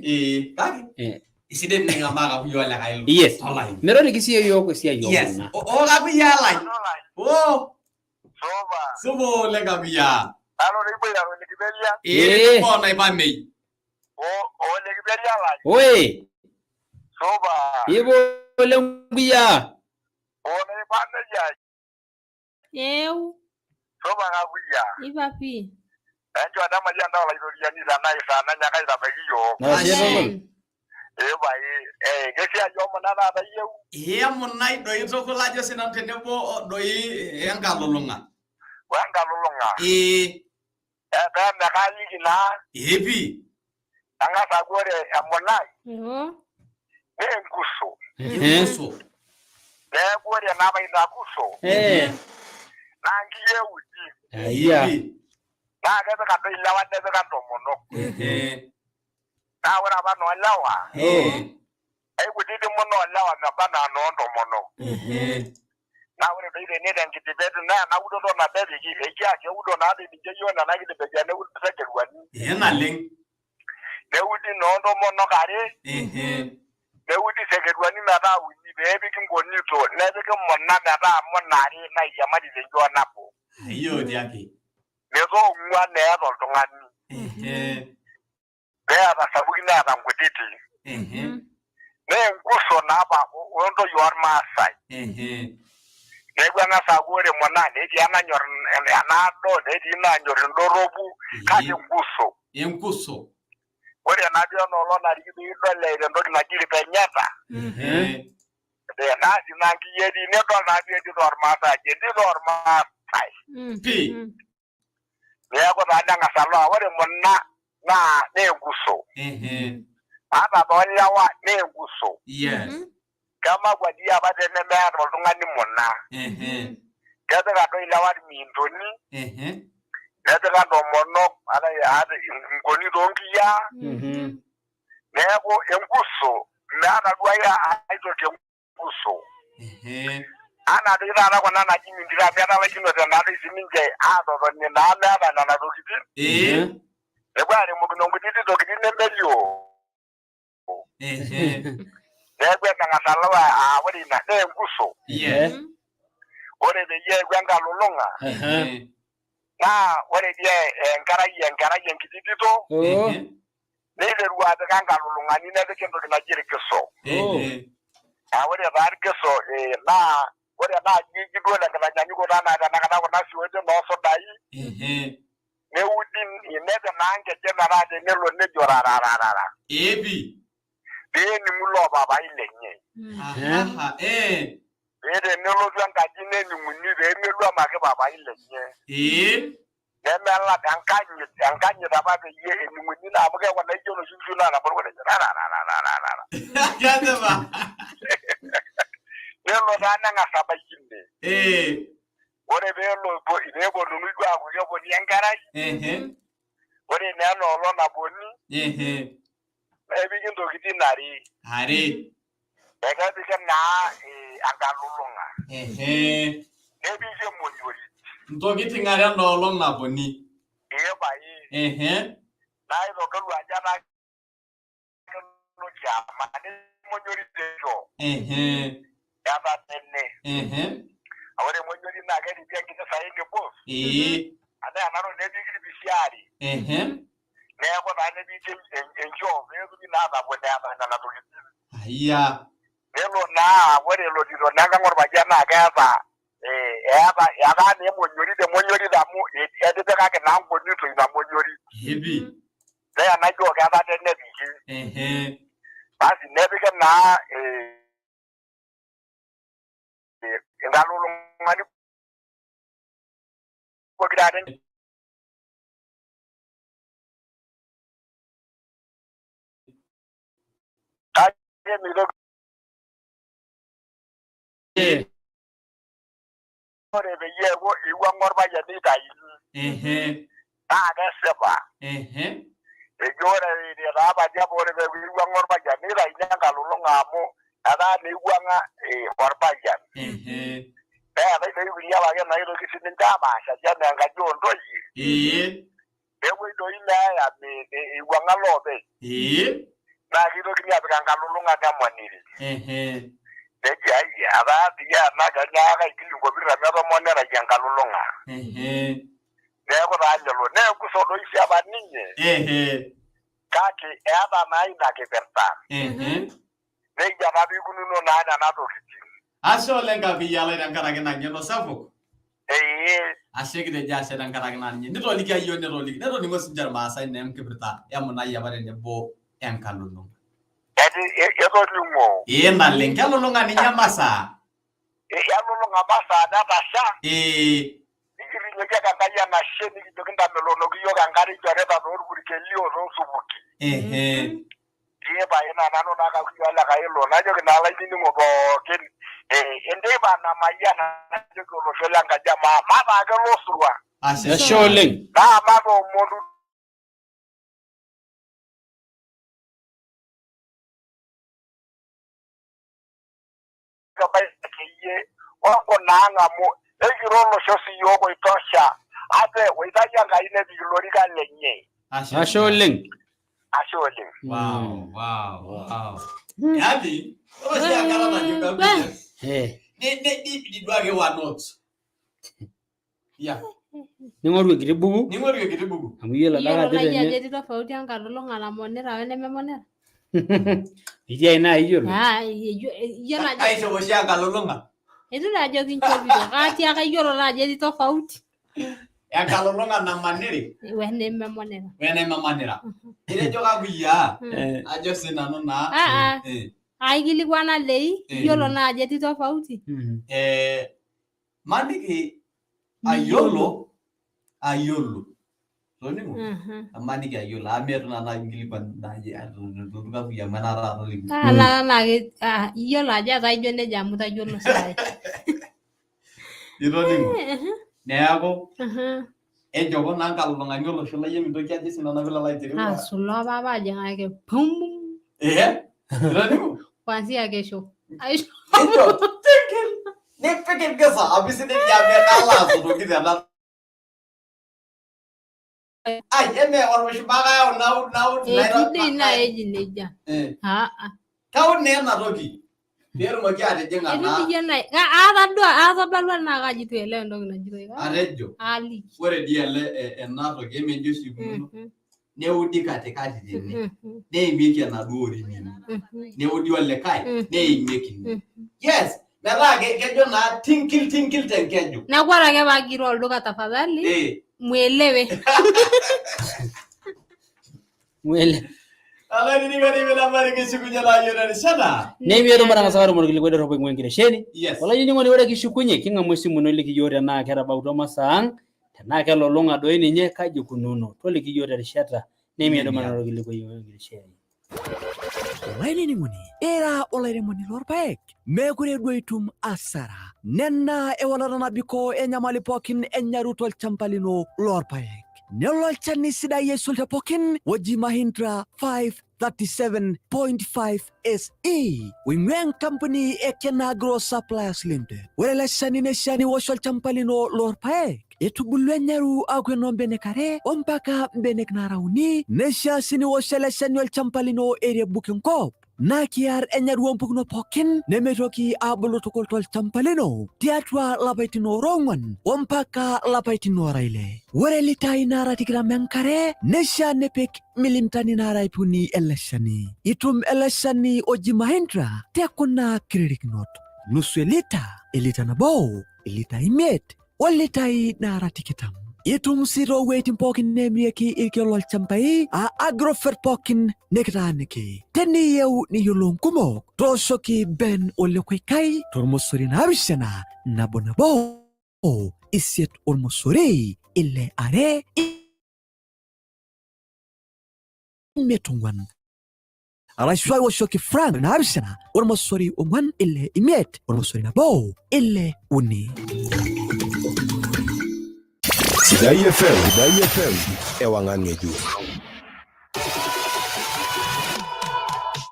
Kake isidai ning'amaa kakuyia olikae lo. Yes. Metoriki sii yiok esiai omon. Kakuyia lai. Supa oleng kakuyia. Nipo naipamei. Oi. Ipo oleng kakuyia. Eu. Soba kakuyia. Ipa pi. Enjo adamaji anda olaitodiani tanai sana nyaka itabaki yiok. Bai, kesia yomo nana tayieu. Munai doi tukul ajo sinanu tenebo doi enkalulung'a. Wenkalulung'a. Mekaaliki naa. Pi. Ang'asa aku ore emunai. Neenkuso. Enkuso. Neeku ore napa ina kuso. Naa nkiyeuti. Naa kepika doi lewa nepika ntomonok. Naa ore apa noolewa. Aikutiti mo noolewa meba naa noontomonok. Naa ore doi tene tenkitipet naa enaudoto nabo epiki ekiaki eudo naadoi ninche yiok nena kitipejia neudi sekeruani. Naleng. Neudi noontomonok are. Neudi sekeruani metaa uni peepiki nkonito nepiki muna metaa muna are nairiamari tenchoo nabo. Ayio tiaki. Metoong'uan eeta oltung'ani. Peeta sapuki neeta nkutiti. Neenkuso naapa ontoyie ormaasai. Neeku eng'asa aku ore muna netii enanyor enaado netii naanyor indorropu kake nkuso. Enkuso. Ore enaduo enoolong narikito idol eeta entoki naji irpenyeta. Naasi naa nkiyietii nidol naduo etii tormaasai etii tormaasai. Pii. Neeku taa neng'asa alo ore muna naa neenkuso. Ata toolewa neenkuso. Kemakwa dii apa tenemeeta oltung'ani muna. Kepika doi lewa irmiintoni. Nepika ntomonok nkonito onkiyiaa. Neeku enkuso meeta duo aitoki enkuso. Ana doi taata kuna naji mindira metalaikinote naadoi sininche aatotoni naa meeta nena tokitin. Nepuo aaremokino nkutiti tokitin nemelio. Neeku eng'asa alo ore ina naa enkuso. Ore peyie eeku enkalulung'a. Naa ore dii enkerai enkiti tito. Neiteru apik enkalulung'ani nepiki entoki naji irkiso. Ore taa irkiso naa ore naaji duo tenkitanyanyukoto enaa tenakata kuna sioten oosudai. Neudi nepik naa nkejek metaa tenelo nejo rararara. Peening'u ilo papai lenye. Pee tenelotu enkaji nening'uni peemelu amaki papai lenye. Nemelak enkanyit apa peyie ening'uni naa amu keeku naa ijo enoshi kishu naata orkurenye rarararara. Nelo taa neng'asa abaiki ine. Ore peeponunui duo aaku keponi enkerai. Ore naa enoolong naponi. Nepiki ntokitin are. Ekepiki naa enkalulung'a. Nebije monyori. Ntokitin are nolong naponi. Bai. Na ilo kalu aja na no chama ne monyori dejo. Yaba tenne. Awore monyori na gari pia kita sainge boss. Ada anaro nebije bisiari. Ne ko na nebije enjo, ne na ba bo na na to. Aya. Lelo na wore lo diro nanga ngorba jana gaba aba ne monyori da mu ede ka ke na ngoni to ina monyori hebi ya na jo gaba de ne bi basi ne bi ke na ngalu ngani ko gidaren ta ke mi do ore be yego iwa ngorba ya ni dai ta ga seba e jore ni raba ja bore be iwa ngorba ya ni dai nyanga lulu ngamo ada ni wanga ngorba ya ba be ya ba ga na iro kisinin dama sha ja nanga jondo yi e we do ina ya me iwa ngalobe na kiro kinya be nga lulu ngada mwaniri Deja ya ba dia na ganya ga ikili go bira me ba mona ra janga lulunga. Ne ko ra njalo ne ku so do isi aba ninye. Ka ke e aba na ina ke berta. Ne ja ba bi kunu no na na to kiti. Aso lenga bi yala dan kara gena nyeno safo. Ashe gide ja se dan kara gena nye. Ne ro lika yo ne ro lika. Ne ro ni ngos jar ma sai nem ke berta. Ya mona ya bare ne bo en kalulunga. Na lenga lolonga ni nyamasa. Lolonga masa da basha. Ikiri nyeka kangaya na sheni kidokinda melono kiyo kangari jare ba ro burike liyo ro subuki. Ba ina nano na ka kuyo ala ka ilo na jo kina lai ni mo ken. Ende ba na maya na jo ko lo shela ngaja ma ba ga lo surwa. Ashe sholing. Na ma go modu wako nanga mo egirolo shosi yogo itosha ate wedaja ngaine bilorika lenye Asholing. Wow. Yabi oshi akara na joka bi ne dwage wa notes ya Ningoru giri bugu amuyela daga dede ne yedi tofauti anga lolonga na monera wene memonera Ija ina hiyo. Yana Aisha woshi anga lolonga. Itu la jogi nchobito. Kati aka yoro la jadi tofauti. Ya kalolonga na manere. Wene memonera. Ile joka buya. Ajo sina no na. Aigili kwana lei yolo na jadi tofauti. Maniki ayolo. Loni mo. Amani ga yo la mer na ingili pan na ya do ga buya manara no lim. Na yo la ja dai jone jamu ta jono sai. Ironi mo. Ne ako. Jogo na kalu nga ngolo shola yemi do kya disi na vela lai tiri. Sulo baba jangan ke pum. Ironi mo. Kwanzia kesho. Ejo. Ne peke gasa abisi ne ya me kala so do kida Ay, eme ormoshi baga now na eji neja. Kau ne na rogi. Pero mo kya de jenga na. Eji na. Ada balwa na ga jitu ele ndong na jitu. Arejo. Ali. Wore diele na rogi me josi bunu. Ne udi kate de ne. Ne miki na dori ni. Ne udi wale kai. Ne miki. Yes. Na rage kejo na tinkil tenkejo. Na kwa rage bagiro aldoka tafadhali. Mwelewe. Ala ni ngani mena mari kishukunya la yona ni sana. Ne biyo maranga sawaru mo gilgo dero pengwen gire sheni. Yes. Wala yini ngoni wala kishukunye kinga mwesi muno liki yore na kera bauto masang. Tana ke lolonga do ni nye kaji kununo. To liki yore rishata. Ne biyo maranga gilgo gire sheni. Olaini ni ngoni. Era olaini moni lorpaek. Megure dwaitum asara. Nenna e wala na biko enyamali pokin enyarutol champalino lorpaek. Nelol chani sida yesulta pokin waji Mahindra 5 37.5 SE. Wingweng Company Ekenagro Suppliers Limited. Wele shani ne shani washol champalino lor paek. Etu bulwenyaru agweno benekare ompaka benek narauni. Nesha sini washele shani champalino area booking cop. Nakiar enyaruang pugno pokin nemetoki abulotokol tol champalino. Tiatwa labaitino rongan ompaka labaitino raile. Wele litai nara tikira menkare nesha nepek milimtani nara ipuni eleshani. Itum eleshani oji Mahindra tekuna credit note. Nusuelita elita nabo elita imet walitai nara tikitam. Itum siro waiting pokin nemriaki ilkelol champai a agrofert pokin nekraniki. Teni yeu ni yulong kumok. Toshoki ben olekwekai tormosori na abishana nabonabo. Iset olmosori ile are metungwan. Alaishwai washoki frank na abishana olmosori umwan ile imet olmosori nabo ile uni. Sidai FM ewangan ngeju.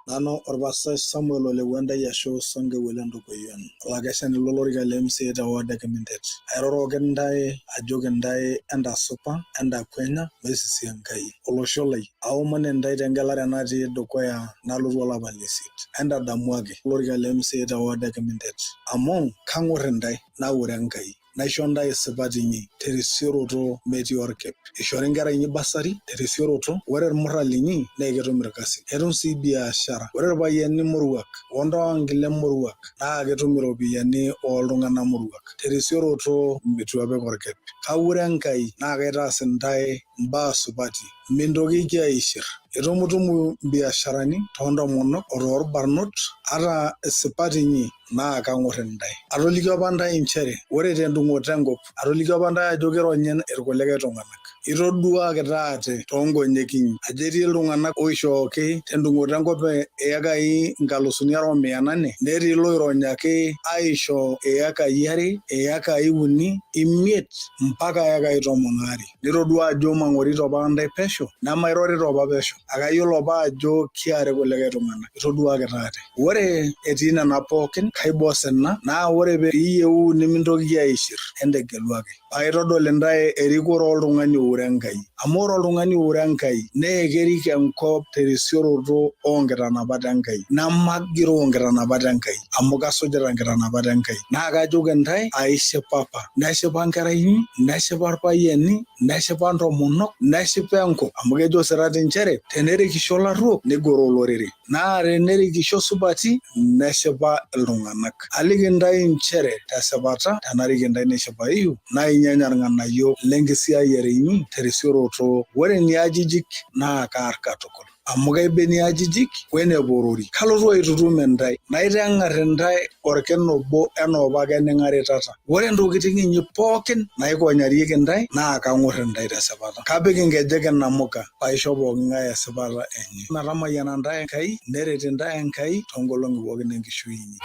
Nano orbasa Samuel Olewanda yasho sange welando koyen. Lagashan lolori galem se ta wada commented. Ayro gendai ajogendai anda sopa anda kwenya mesisi yankai. Olosholai awman ndai tengalare nati dokoya nalu wala balisit. Anda damwage lolori galem se ta wada commented. Among kangorendai na urankai. Naishonda isibati nyi terisiro to meteor cap ishorengara nyi basari terisiro to werer morali nyi negeto mirkasi edon si biashara werer bayeni murwak wondo angile murwak na geto mirobi yani olunga na murwak terisiro to metuabe korket kawurenkai na geta sendai mba subati mindogi kia ishir edomutumu biashara ni tondo monok oror barnot ara isibati nyi na kangorendai aroliga banda inchere wore tendungo tengop aroliga banda jogero nyen erkolege tonganak irodua ketate tongo nyekin ajeri lunganak oishoke tendungo tengop eyagai ngalusuni aro 800 neri loironyake aisho eyakai yari eyakai uni imiet mpaka eyakai tomonari nirodua jo mangorito banda pesho na mairori roba pesho akayolo ba jo kiare kolege tonganak irodua ketate wore etina napokin kaibosenna na wore be yeu nimintoki aishir endegeluake aitodol ndae erikoro oltung'ani urenkai amoro oltung'ani urenkai neekerike enkop terisioroto onkitanapat enkai namagiro onkitanapat enkai amu kasujita nkitanapat enkai naa kajoki ntae aishipapa neshipa nkeraini neshipa irpayiani neshipa ntomonok neshipa enkop amu kejo sirati nchere tenerikisho laruok negoro olorere naa tenerikisho supati neshipa iltung'anak aliki ntae nchere tesipata tenariki ntae neshipa iyu naa inyanya irng'anayio lenkisiayiare inyi terisioroto ore niajijik naa kaar katukul amu kaibeni ajijik wene borori kalotu aitutum ntae naiteng'ar ntae orken obo enoopa kening'aritata ore ntokitin inyi pookin naikonyarieki ntae naa kang'or ntae tesipata kapik nkejek namuka paisho pooking'ae esipata enye metamayiana ntae Enkai neret ntae Enkai toonkolong'i pookin enkishui inyi.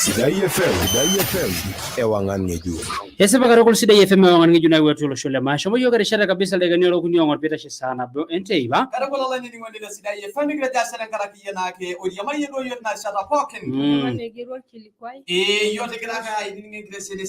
Sidai FM ewangan ngeju. Yasipa karokol Sidai FM ewangan ngeju na wetu lo shule masho moyo karishara kabisa legani ro kunyo ngor pita sana bro enteiba karokol ala ni ngondile Sidai FM ngira jasara karaki nake odiyama yedo yotna shata pokin Mane gerwa kilikwai yote kiraka idini ngira Sidai